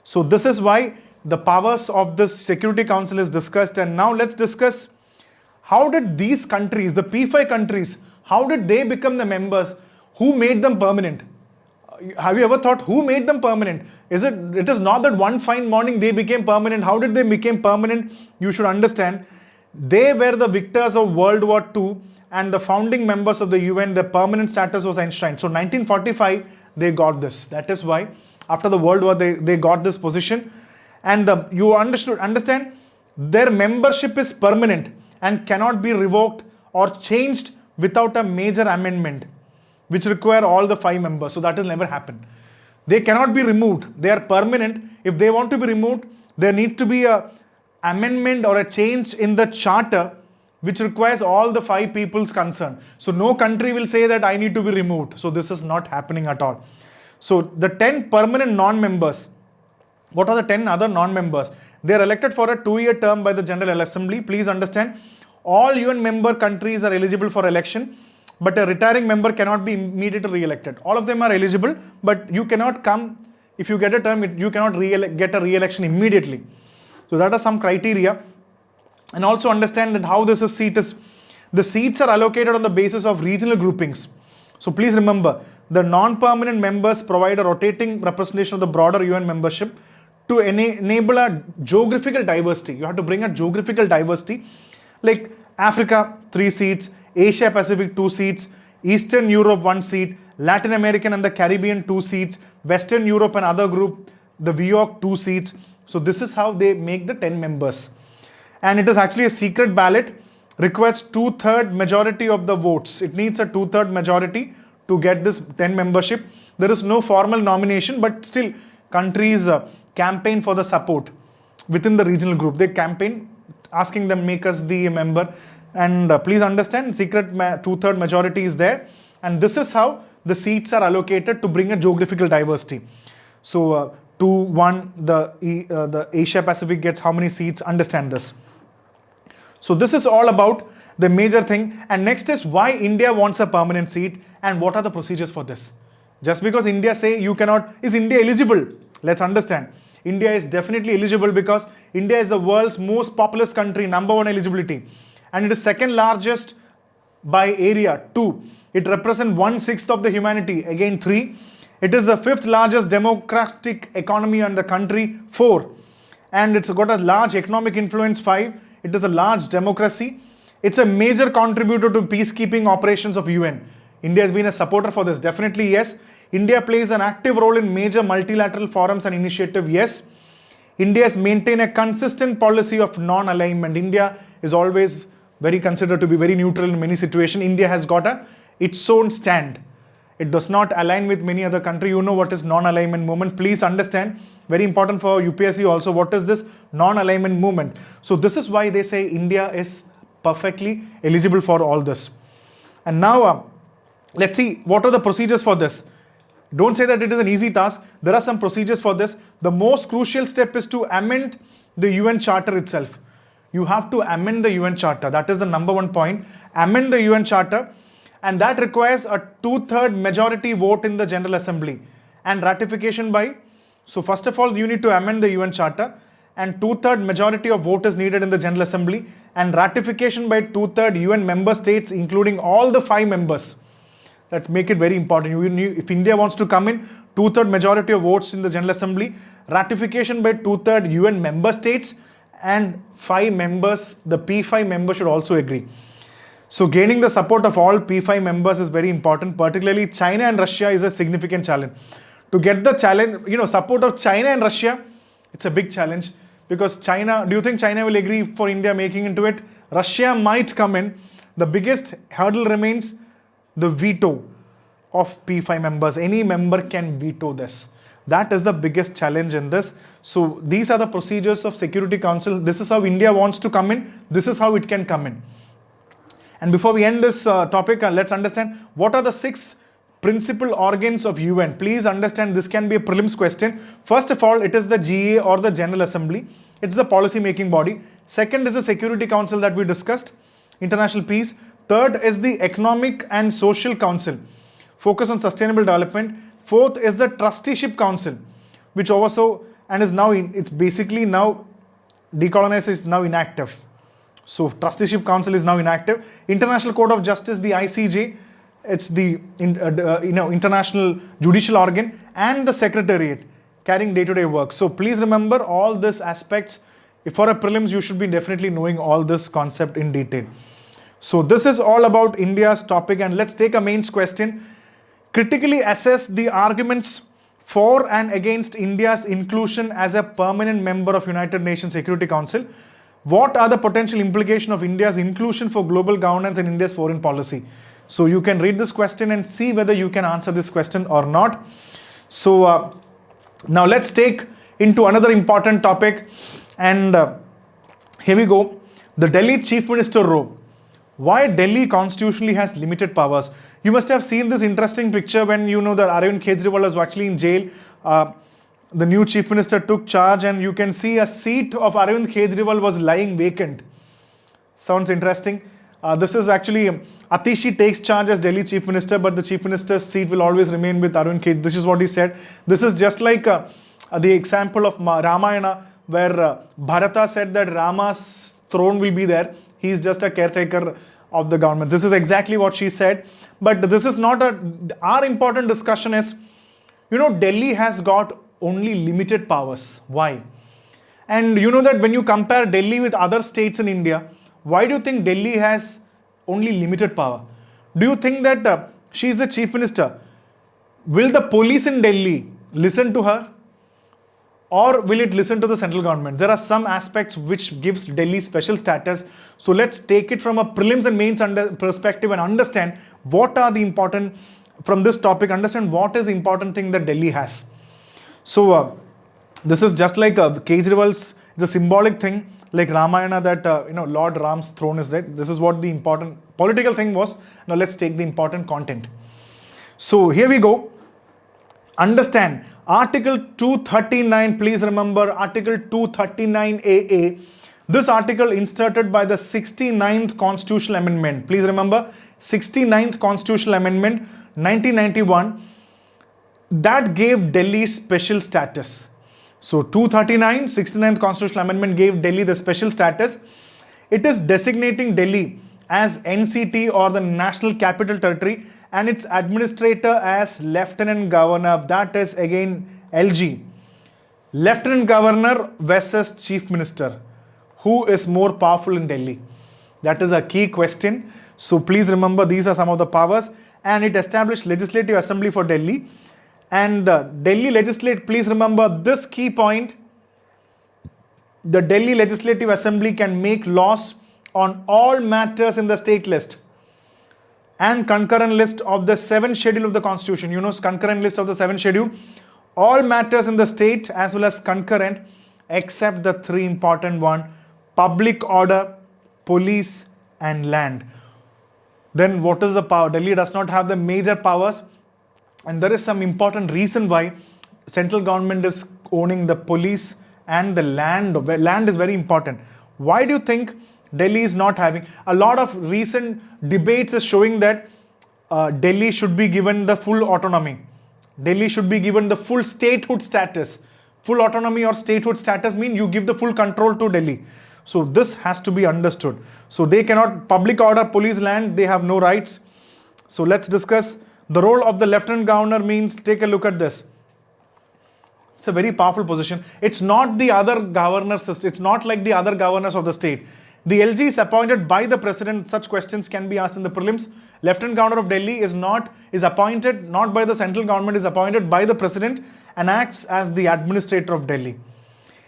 So this is why the powers of this Security Council is discussed. And now let's discuss, how did these countries, the P5 countries, how did they become the members? Who made them permanent? Have you ever thought who made them permanent? It is not that one fine morning they became permanent. How did they become permanent? You should understand. They were the victors of World War II and the founding members of the UN. The permanent status was enshrined. So 1945, they got this. That is why after the World War, they got this position. And you understand, their membership is permanent and cannot be revoked or changed without a major amendment, which require all the 5 members. So that has never happened. They cannot be removed. They are permanent. If they want to be removed, there need to be a amendment or a change in the charter which requires all the 5 people's concern. So no country will say that I need to be removed. So this is not happening at all. So the 10 permanent non-members, what are the 10 other non-members? They are elected for a 2-year term by the General Assembly. Please understand, all UN member countries are eligible for election, but a retiring member cannot be immediately re-elected. All of them are eligible, but you cannot come, if you get a term, you cannot get a re-election immediately. So that are some criteria. And also understand that how this seat is, the seats are allocated on the basis of regional groupings. So please remember, the non-permanent members provide a rotating representation of the broader UN membership to enable a geographical diversity. You have to bring a geographical diversity, like Africa 3 seats, Asia Pacific 2 seats, Eastern Europe 1 seat, Latin American and the Caribbean 2 seats, Western Europe and other group, the WEOC 2 seats. So this is how they make the 10 members. And it is actually a secret ballot, requires 2/3 majority of the votes. It needs a 2/3 majority to get this 10 membership. There is no formal nomination, but still countries campaign for the support within the regional group. They campaign asking them, make us the member. And please understand, secret 2/3 majority is there. And this is how the seats are allocated to bring a geographical diversity. So 2-1, the Asia Pacific gets how many seats? Understand this. So this is all about the major thing. And next is why India wants a permanent seat and what are the procedures for this. Just because India say you cannot, is India eligible? Let's understand. India is definitely eligible because India is the world's most populous country, #1 eligibility. And it is second largest by area, 2. It represents 1/6 of the humanity, again 3. It is the 5th largest democratic economy in the country, 4. And it's got a large economic influence, 5. It is a large democracy. It's a major contributor to peacekeeping operations of UN. India has been a supporter for this, definitely yes. India plays an active role in major multilateral forums and initiatives, yes. India has maintained a consistent policy of non-alignment. India is always very considered to be very neutral in many situations. India has got its own stand. It does not align with many other countries. You know what is non-alignment movement. Please understand, very important for UPSC also, what is this non-alignment movement. So this is why they say India is perfectly eligible for all this. And now let's see what are the procedures for this. Don't say that it is an easy task. There are some procedures for this. The most crucial step is to amend the UN Charter itself. You have to amend the UN Charter. That is the #1 point. Amend the UN Charter. And that requires a 2/3 majority vote in the General Assembly. And ratification by, so first of all, you need to amend the UN Charter. And 2/3 majority of vote is needed in the General Assembly. And ratification by 2/3 UN member states, including all the 5 members. That make it very important. If India wants to come in, 2/3 majority of votes in the General Assembly, ratification by 2/3 UN member states, and 5 members, the P5 members should also agree. So gaining the support of all P5 members is very important. Particularly China and Russia is a significant challenge. To get the challenge, support of China and Russia, it's a big challenge because China, do you think China will agree for India making into it? Russia might come in. The biggest hurdle remains the veto of P5 members. Any member can veto this. That is the biggest challenge in this. So these are the procedures of Security Council. This is how India wants to come in. This is how it can come in. And before we end this topic, let's understand what are the 6 principal organs of UN. Please understand this can be a prelims question. First of all, it is the GA or the General Assembly. It's the policy making body. Second is the Security Council that we discussed, international peace. Third is the Economic and Social Council, focus on sustainable development. Fourth is the Trusteeship Council, which also, and is now, it's basically now, decolonized is now inactive. So Trusteeship Council is now inactive. International Court of Justice, the ICJ, it's the international judicial organ, and the Secretariat carrying day-to-day work. So please remember all these aspects. If for a prelims, you should be definitely knowing all this concept in detail. So this is all about India's topic, and let's take a mains question. Critically assess the arguments for and against India's inclusion as a permanent member of United Nations Security Council. What are the potential implications of India's inclusion for global governance and India's foreign policy? So you can read this question and see whether you can answer this question or not. So now let's take into another important topic, and here we go. The Delhi Chief Minister role. Why Delhi constitutionally has limited powers? You must have seen this interesting picture when you know that Arjun Kejriwal was actually in jail. The new Chief Minister took charge, and you can see a seat of Arjun Kejriwal was lying vacant. Sounds interesting. This is actually, Atishi takes charge as Delhi Chief Minister, but the Chief Minister's seat will always remain with Arjun Kejriwal. This is what he said. This is just like the example of Ramayana, where Bharata said that Rama's throne will be there. He is just a caretaker of the government. This is exactly what she said. But this is not our important discussion is, Delhi has got only limited powers. Why? And you know that when you compare Delhi with other states in India, why do you think Delhi has only limited power? Do you think that she is the Chief Minister? Will the police in Delhi listen to her? Or will it listen to the central government? There are some aspects which gives Delhi special status. So let's take it from a prelims and mains perspective and understand what are the important, from this topic, understand what is the important thing that Delhi has. So this is just like Kejriwal's, it's a symbolic thing, like Ramayana, that Lord Ram's throne is there. This is what the important political thing was. Now let's take the important content. So here we go. Understand Article 239, please remember Article 239AA. This article inserted by the 69th Constitutional Amendment. Please remember, 69th Constitutional Amendment 1991, that gave Delhi special status. So 239, 69th Constitutional Amendment gave Delhi the special status. It is designating Delhi as NCT or the National Capital Territory and its administrator as Lieutenant Governor. That is again LG. Lieutenant Governor versus Chief Minister. Who is more powerful in Delhi? That is a key question. So please remember, these are some of the powers. And it established Legislative Assembly for Delhi. And the Delhi Legislature, please remember this key point. The Delhi Legislative Assembly can make laws on all matters in the state list and concurrent list of the 7th schedule of the Constitution. You know, concurrent list of the 7th schedule. All matters in the state as well as concurrent, except the 3 important one: public order, police and land. Then what is the power? Delhi does not have the major powers, and there is some important reason why central government is owning the police and the land. Land is very important. Why do you think Delhi is not having? A lot of recent debates is showing that Delhi should be given the full autonomy. Delhi should be given the full statehood status. Full autonomy or statehood status mean you give the full control to Delhi. So this has to be understood. So they cannot, public order, police, land, they have no rights. So let's discuss the role of the Lieutenant Governor. Means, take a look at this. It's a very powerful position. It's not the other governors. It's not like the other governors of the state. The LG is appointed by the president. Such questions can be asked in the prelims. Lieutenant Governor of Delhi is appointed not by the central government, is appointed by the president and acts as the administrator of Delhi.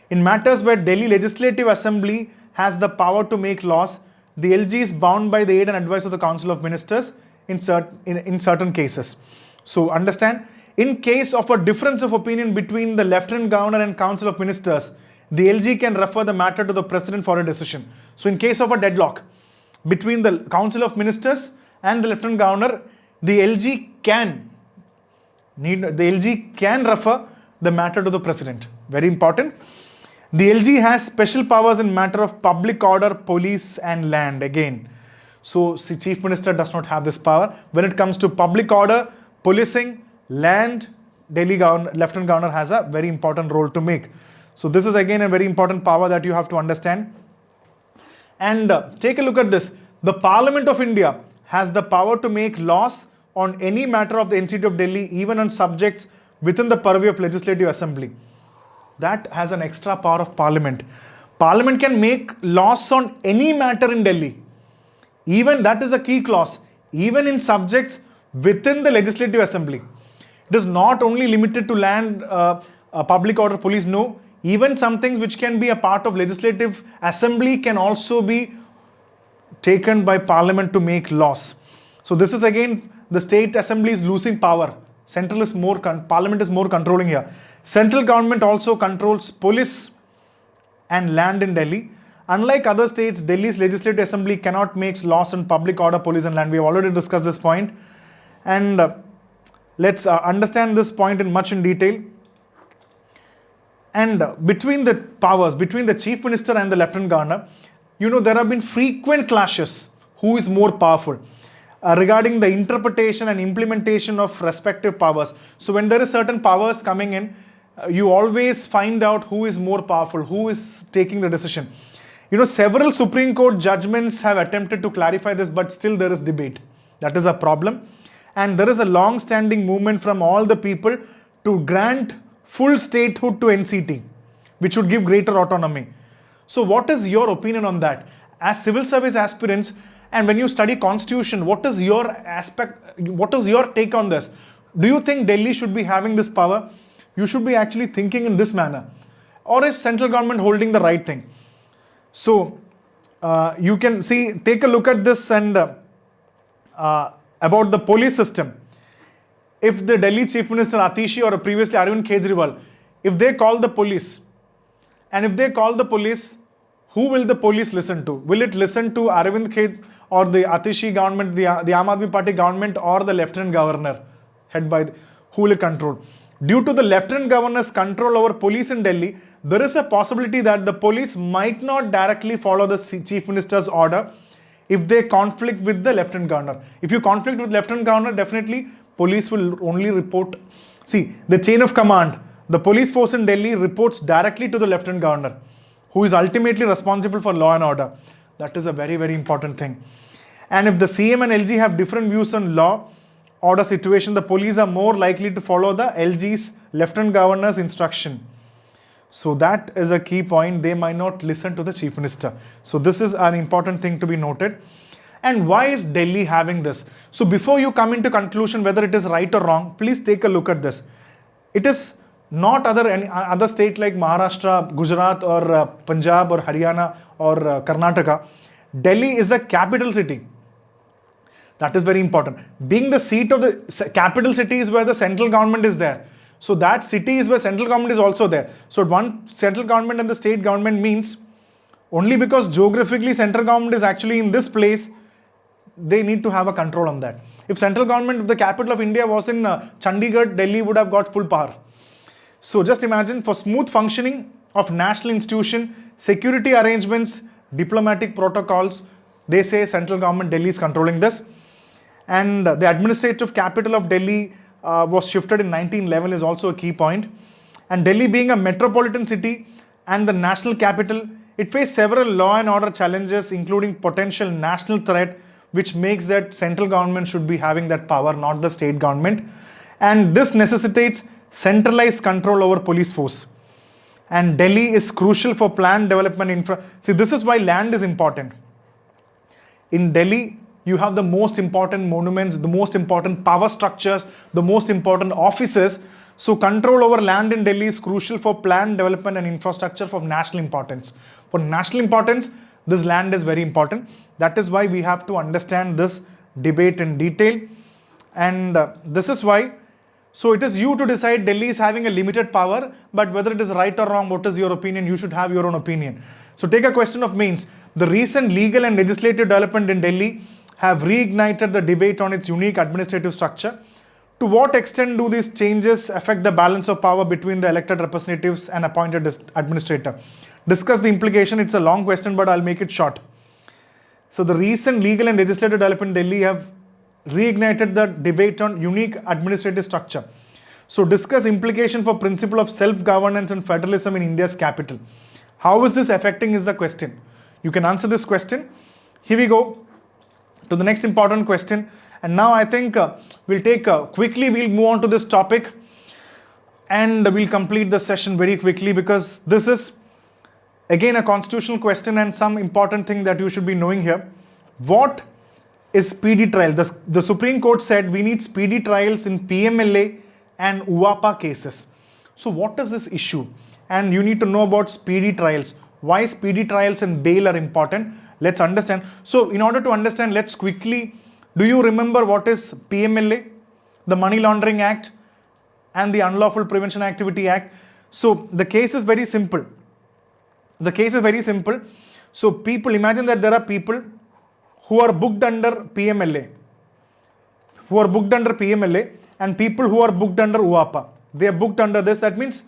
In matters where Delhi Legislative Assembly has the power to make laws, the LG is bound by the aid and advice of the Council of Ministers in certain cases. So understand, in case of a difference of opinion between the Lieutenant Governor and Council of Ministers, the LG can refer the matter to the President for a decision. So in case of a deadlock between the Council of Ministers and the Lieutenant Governor, the LG can refer the matter to the President. Very important. The LG has special powers in matter of public order, police and land again. So the Chief Minister does not have this power. When it comes to public order, policing, land, Lieutenant Governor has a very important role to make. So this is again a very important power that you have to understand. And take a look at this. The Parliament of India has the power to make laws on any matter of the NCT of Delhi, even on subjects within the purview of Legislative Assembly. That has an extra power of Parliament. Parliament can make laws on any matter in Delhi. Even that is a key clause. Even in subjects within the Legislative Assembly. It is not only limited to land, public order, police. No. Even some things which can be a part of Legislative Assembly can also be taken by Parliament to make laws. So this is again, the State Assembly is losing power. Central is more, Parliament is more controlling here. Central government also controls police and land in Delhi. Unlike other states, Delhi's Legislative Assembly cannot make laws on public order, police and land. We have already discussed this point. And let's understand this point in detail. And between the powers, between the Chief Minister and the Lieutenant Governor, you know, there have been frequent clashes. Who is more powerful? Regarding the interpretation and implementation of respective powers. So when there is certain powers coming in, you always find out who is more powerful, who is taking the decision. You know, several Supreme Court judgments have attempted to clarify this, but still there is debate. That is a problem. And there is a long-standing movement from all the people to grant full statehood to NCT, which would give greater autonomy. So what is your opinion on that? As civil service aspirants, and when you study constitution, what is your take on this? Do you think Delhi should be having this power? You should be actually thinking in this manner. Or is central government holding the right thing? So you can see, take a look at this and about the police system. If the Delhi Chief Minister Atishi or previously Arjun Kejriwal, if they call the police, and if they call the police, who will the police listen to? Will it listen to Arvind Kejriwal or the Atishi government, the Aam Aadmi Party government, or the Lieutenant Governor, head by who will it control? Due to the Lieutenant Governor's control over police in Delhi, there is a possibility that the police might not directly follow the chief minister's order if they conflict with the lieutenant governor. If you conflict with lieutenant governor, definitely police will only report. See, the chain of command, the police force in Delhi reports directly to the lieutenant governor, who is ultimately responsible for law and order. That is a very, very important thing. And if the CM and LG have different views on law order situation, the police are more likely to follow the LG's lieutenant governor's instruction. So that is a key point. They might not listen to the chief minister. So this is an important thing to be noted. And why is Delhi having this? So before you come into conclusion whether it is right or wrong, please take a look at this. It is not any other state like Maharashtra, Gujarat or Punjab or Haryana or Karnataka. Delhi is the capital city. That is very important. Being the seat of the capital city is where the central government is there. So that city is where central government is also there. So one central government and the state government means only because geographically central government is actually in this place, they need to have a control on that. If central government, if the capital of India was in Chandigarh, Delhi would have got full power. So just imagine, for smooth functioning of national institution, security arrangements, diplomatic protocols, they say central government, Delhi is controlling this. And the administrative capital of Delhi was shifted in 1911 is also a key point. And Delhi being a metropolitan city and the national capital, it faced several law and order challenges, including potential national threat, which makes that central government should be having that power, not the state government. And this necessitates centralized control over police force. And Delhi is crucial for planned development See, this is why land is important. In Delhi, you have the most important monuments, the most important power structures, the most important offices. So control over land in Delhi is crucial for planned development and infrastructure of national importance. For national importance, this land is very important. That is why we have to understand this debate in detail. And this is why, so it is you to decide. Delhi is having a limited power, but whether it is right or wrong, what is your opinion? You should have your own opinion. So take a question of mains. The recent legal and legislative development in Delhi have reignited the debate on its unique administrative structure. To what extent do these changes affect the balance of power between the elected representatives and appointed administrator? Discuss the implication. It's a long question, but I'll make it short. So the recent legal and legislative development in Delhi have reignited the debate on unique administrative structure. So discuss implication for principle of self-governance and federalism in India's capital. How is this affecting is the question. You can answer this question. Here we go to the next important question. And now I think we'll take quickly, we'll move on to this topic and we'll complete the session very quickly, because this is again a constitutional question and some important thing that you should be knowing here. What is speedy trial? The Supreme Court said we need speedy trials in PMLA and UAPA cases. So what is this issue? And you need to know about speedy trials. Why speedy trials and bail are important? Let's understand. So in order to understand, let's quickly, do you remember what is PMLA? The Money Laundering Act and the Unlawful Prevention Activity Act. So the case is very simple. The case is very simple. So people, imagine that there are people who are booked under PMLA, and people who are booked under UAPA. They are booked under this. That means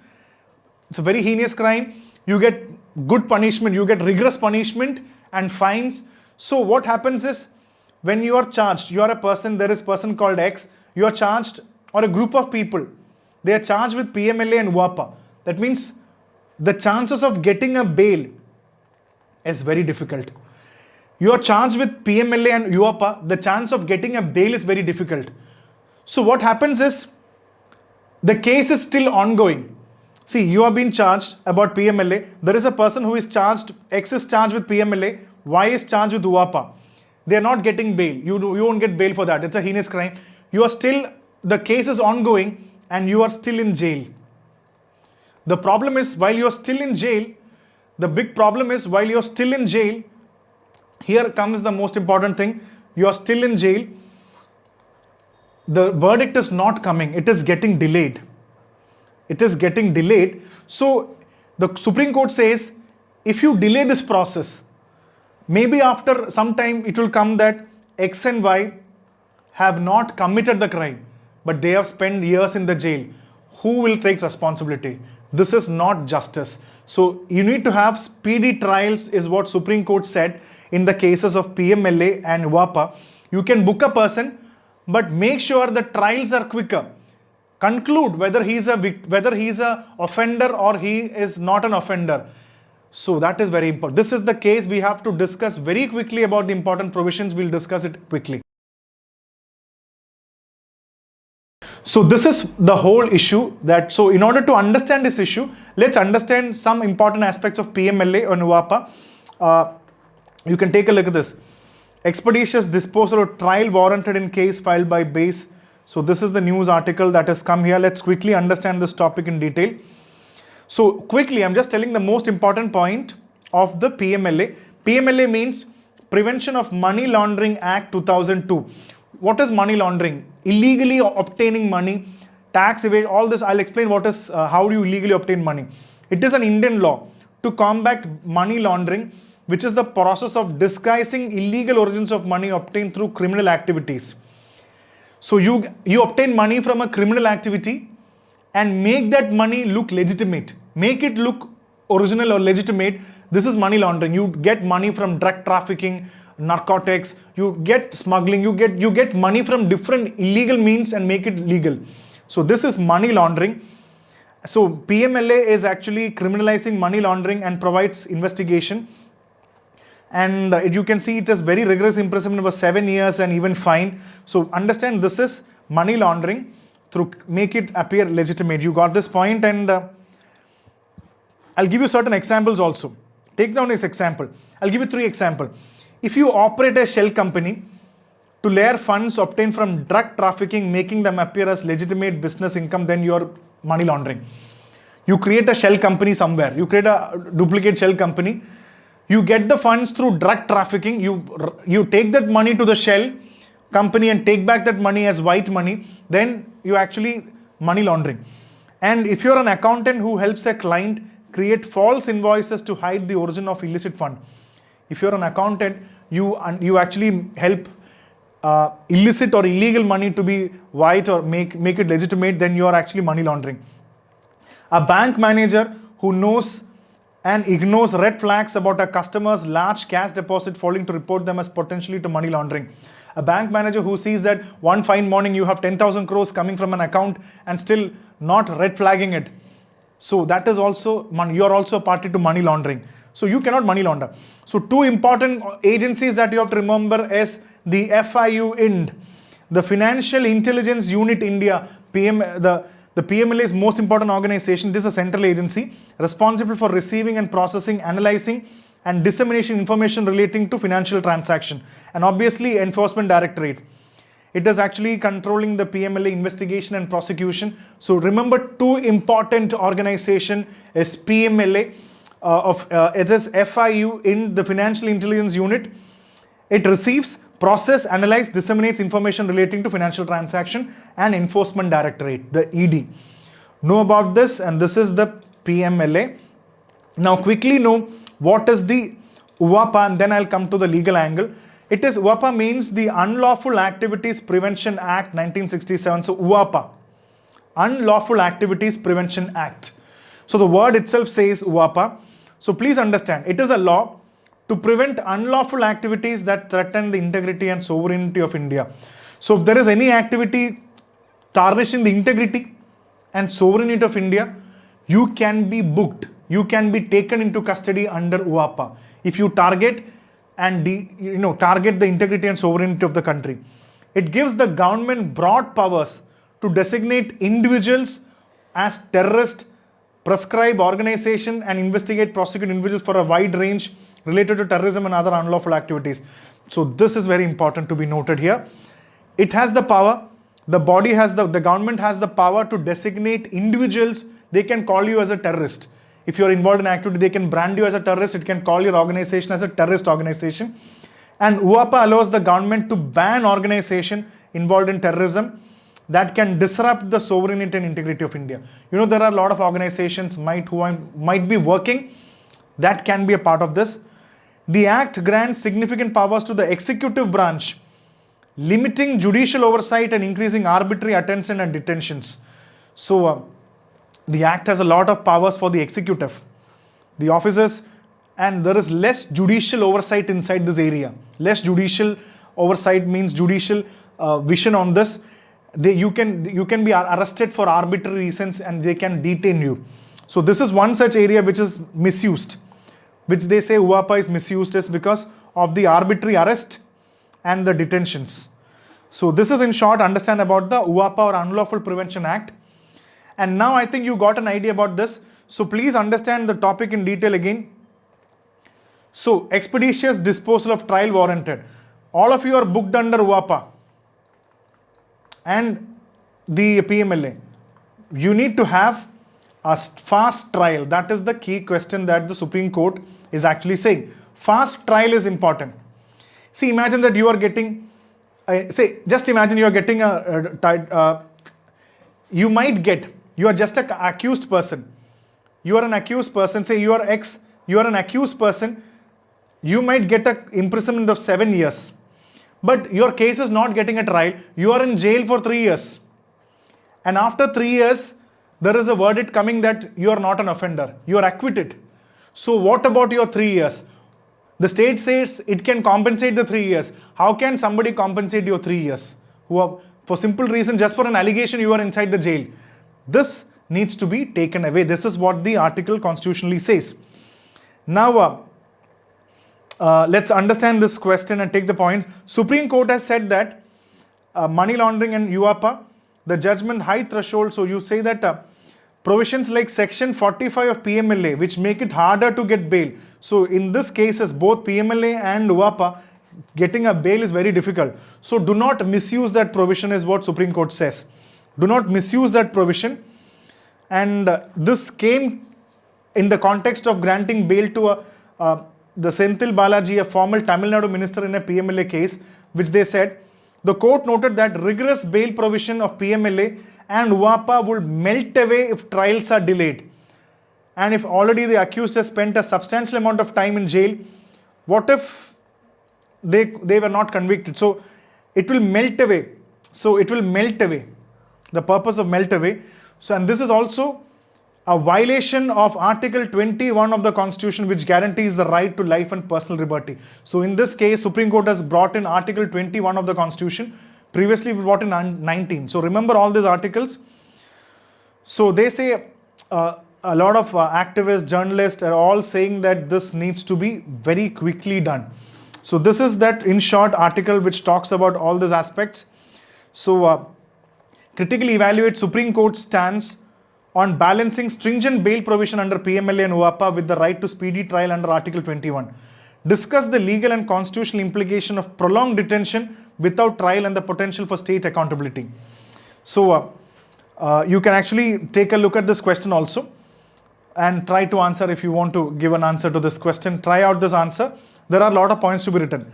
it's a very heinous crime. You get good punishment, you get rigorous punishment and fines. So what happens is, when you are charged, you are a person, there is a person called X, you are charged, or a group of people, they are charged with PMLA and UAPA. That means the chances of getting a bail is very difficult. You are charged with PMLA and UAPA, the chance of getting a bail is very difficult. So what happens is, the case is still ongoing. See, you have been charged about PMLA. There is a person who is charged, X is charged with PMLA, Y is charged with UAPA. They are not getting bail. You won't get bail for that. It's a heinous crime. You are still, the case is ongoing and you are still in jail. The problem is, while you are still in jail, the big problem is, while you are still in jail, here comes the most important thing. You are still in jail. The verdict is not coming. It is getting delayed. It is getting delayed. So the Supreme Court says, if you delay this process, maybe after some time it will come that X and Y have not committed the crime, but they have spent years in the jail. Who will take responsibility? This is not justice. So you need to have speedy trials is what Supreme Court said in the cases of PMLA and UAPA. You can book a person, but make sure the trials are quicker. Conclude whether he's a offender or he is not an offender. So that is very important. This is the case we have to discuss very quickly about the important provisions. We'll discuss it quickly. So this is the whole issue so in order to understand this issue, let's understand some important aspects of PMLA and UAPA. You can take a look at this. Expeditious disposal or trial warranted in case filed by base. So this is the news article that has come here. Let's quickly understand this topic in detail. So quickly, I'm just telling the most important point of the PMLA. PMLA means Prevention of Money Laundering Act 2002. What is money laundering? Illegally obtaining money, tax evasion, all this. I'll explain how do you illegally obtain money. It is an Indian law to combat money laundering, which is the process of disguising illegal origins of money obtained through criminal activities. So you obtain money from a criminal activity and make that money look legitimate. Make it look original or legitimate. This is money laundering. You get money from drug trafficking, narcotics, you get smuggling, you get money from different illegal means and make it legal. So this is money laundering. So PMLA is actually criminalizing money laundering and provides investigation. And you can see it is very rigorous imprisonment for 7 years and even fine. So understand this is money laundering through make it appear legitimate. You got this point, and I'll give you certain examples also. Take down this example. I'll give you 3 examples. If you operate a shell company to layer funds obtained from drug trafficking, making them appear as legitimate business income, then you're money laundering. You create a shell company somewhere. You create a duplicate shell company. You get the funds through drug trafficking. You take that money to the shell company and take back that money as white money. Then you actually money laundering. And if you're an accountant who helps a client create false invoices to hide the origin of illicit fund. If you're an accountant, you actually help illicit or illegal money to be white or make it legitimate, then you are actually money laundering. A bank manager who knows and ignores red flags about a customer's large cash deposit falling to report them as potentially to money laundering. A bank manager who sees that one fine morning you have 10,000 crores coming from an account and still not red flagging it. So that is also money. You are also a party to money laundering. So you cannot money launder. So 2 important agencies that you have to remember is the FIU IND, the Financial Intelligence Unit India, the PMLA's most important organization. This is a central agency responsible for receiving and processing, analyzing and dissemination information relating to financial transaction, and obviously Enforcement Directorate. It is actually controlling the PMLA investigation and prosecution. So remember 2 important organization is PMLA it is FIU in the Financial Intelligence Unit. It receives, process, analyze, disseminates information relating to financial transaction, and Enforcement Directorate, the ED. Know about this, and this is the PMLA. Now quickly know what is the UAPA, and then I'll come to the legal angle. It is UAPA means the Unlawful Activities Prevention Act 1967. So UAPA, Unlawful Activities Prevention Act. So the word itself says UAPA. So please understand, it is a law to prevent unlawful activities that threaten the integrity and sovereignty of India. So if there is any activity tarnishing the integrity and sovereignty of India, you can be booked. You can be taken into custody under UAPA if you target target the integrity and sovereignty of the country. It gives the government broad powers to designate individuals as terrorist, prescribe organization and investigate, prosecute individuals for a wide range related to terrorism and other unlawful activities. So this is very important to be noted here. It has the power, the government has the power to designate individuals. They can call you as a terrorist. If you're involved in activity, they can brand you as a terrorist. It can call your organization as a terrorist organization. And UAPA allows the government to ban organization involved in terrorism that can disrupt the sovereignty and integrity of India. You know, there are a lot of organizations who might be working that can be a part of this. The Act grants significant powers to the executive branch, limiting judicial oversight and increasing arbitrary attention and detentions. So The act has a lot of powers for the executive, the officers, and there is less judicial oversight inside this area. Less judicial oversight means judicial vision on this. You can be arrested for arbitrary reasons and they can detain you. So this is one such area which is misused, which they say UAPA is misused is because of the arbitrary arrest and the detentions. So this is in short understand about the UAPA or Unlawful Prevention Act. And now I think you got an idea about this. So please understand the topic in detail again. So expeditious disposal of trial warranted. All of you are booked under UAPA and the PMLA. You need to have a fast trial. That is the key question that the Supreme Court is actually saying. Fast trial is important. See, imagine that you are getting, just imagine you are getting you might get, you are just an accused person. You are an accused person, say you are an accused person, you might get an imprisonment of 7 years. But your case is not getting a trial, you are in jail for 3 years. And after 3 years, there is a verdict coming that you are not an offender, you are acquitted. So what about your 3 years? The state says it can compensate the 3 years. How can somebody compensate your 3 years? For simple reason, just for an allegation you are inside the jail. This needs to be taken away. This is what the article constitutionally says. Now, let's understand this question and take the point. Supreme Court has said that money laundering and UAPA, the judgment high threshold. So you say that provisions like section 45 of PMLA, which make it harder to get bail. So in this cases, both PMLA and UAPA, getting a bail is very difficult. So do not misuse that provision is what Supreme Court says. Do not misuse that provision. And this came in the context of granting bail to the Senthil Balaji, a former Tamil Nadu minister in a PMLA case, which they said, the court noted that rigorous bail provision of PMLA and UAPA would melt away if trials are delayed. And if already the accused has spent a substantial amount of time in jail, what if they were not convicted? So it will melt away. So it will melt away. The purpose of melt away. So, and this is also a violation of Article 21 of the Constitution, which guarantees the right to life and personal liberty. So in this case, Supreme Court has brought in Article 21 of the Constitution. Previously, we brought in 19. So remember all these articles. So they say a lot of activists, journalists are all saying that this needs to be very quickly done. So this is that in short article which talks about all these aspects. So critically evaluate Supreme Court stance on balancing stringent bail provision under PMLA and UAPA with the right to speedy trial under Article 21. Discuss the legal and constitutional implication of prolonged detention without trial and the potential for state accountability. So you can actually take a look at this question also and try to answer. If you want to give an answer to this question, try out this answer. There are a lot of points to be written.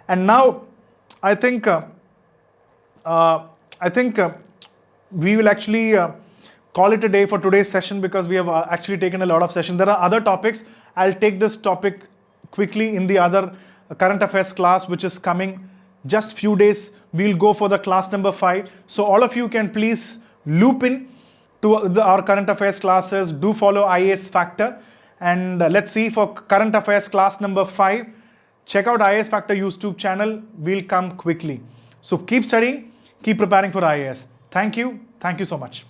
And now I think we will actually call it a day for today's session, because we have actually taken a lot of session. There are other topics. I'll take this topic quickly in the other current affairs class, which is coming just few days. We'll go for the class number 5. So all of you can please loop in to our current affairs classes. Do follow IAS Factor. And let's see for current affairs class number 5. Check out IAS Factor YouTube channel. We'll come quickly. So keep studying, keep preparing for IAS. Thank you. Thank you so much.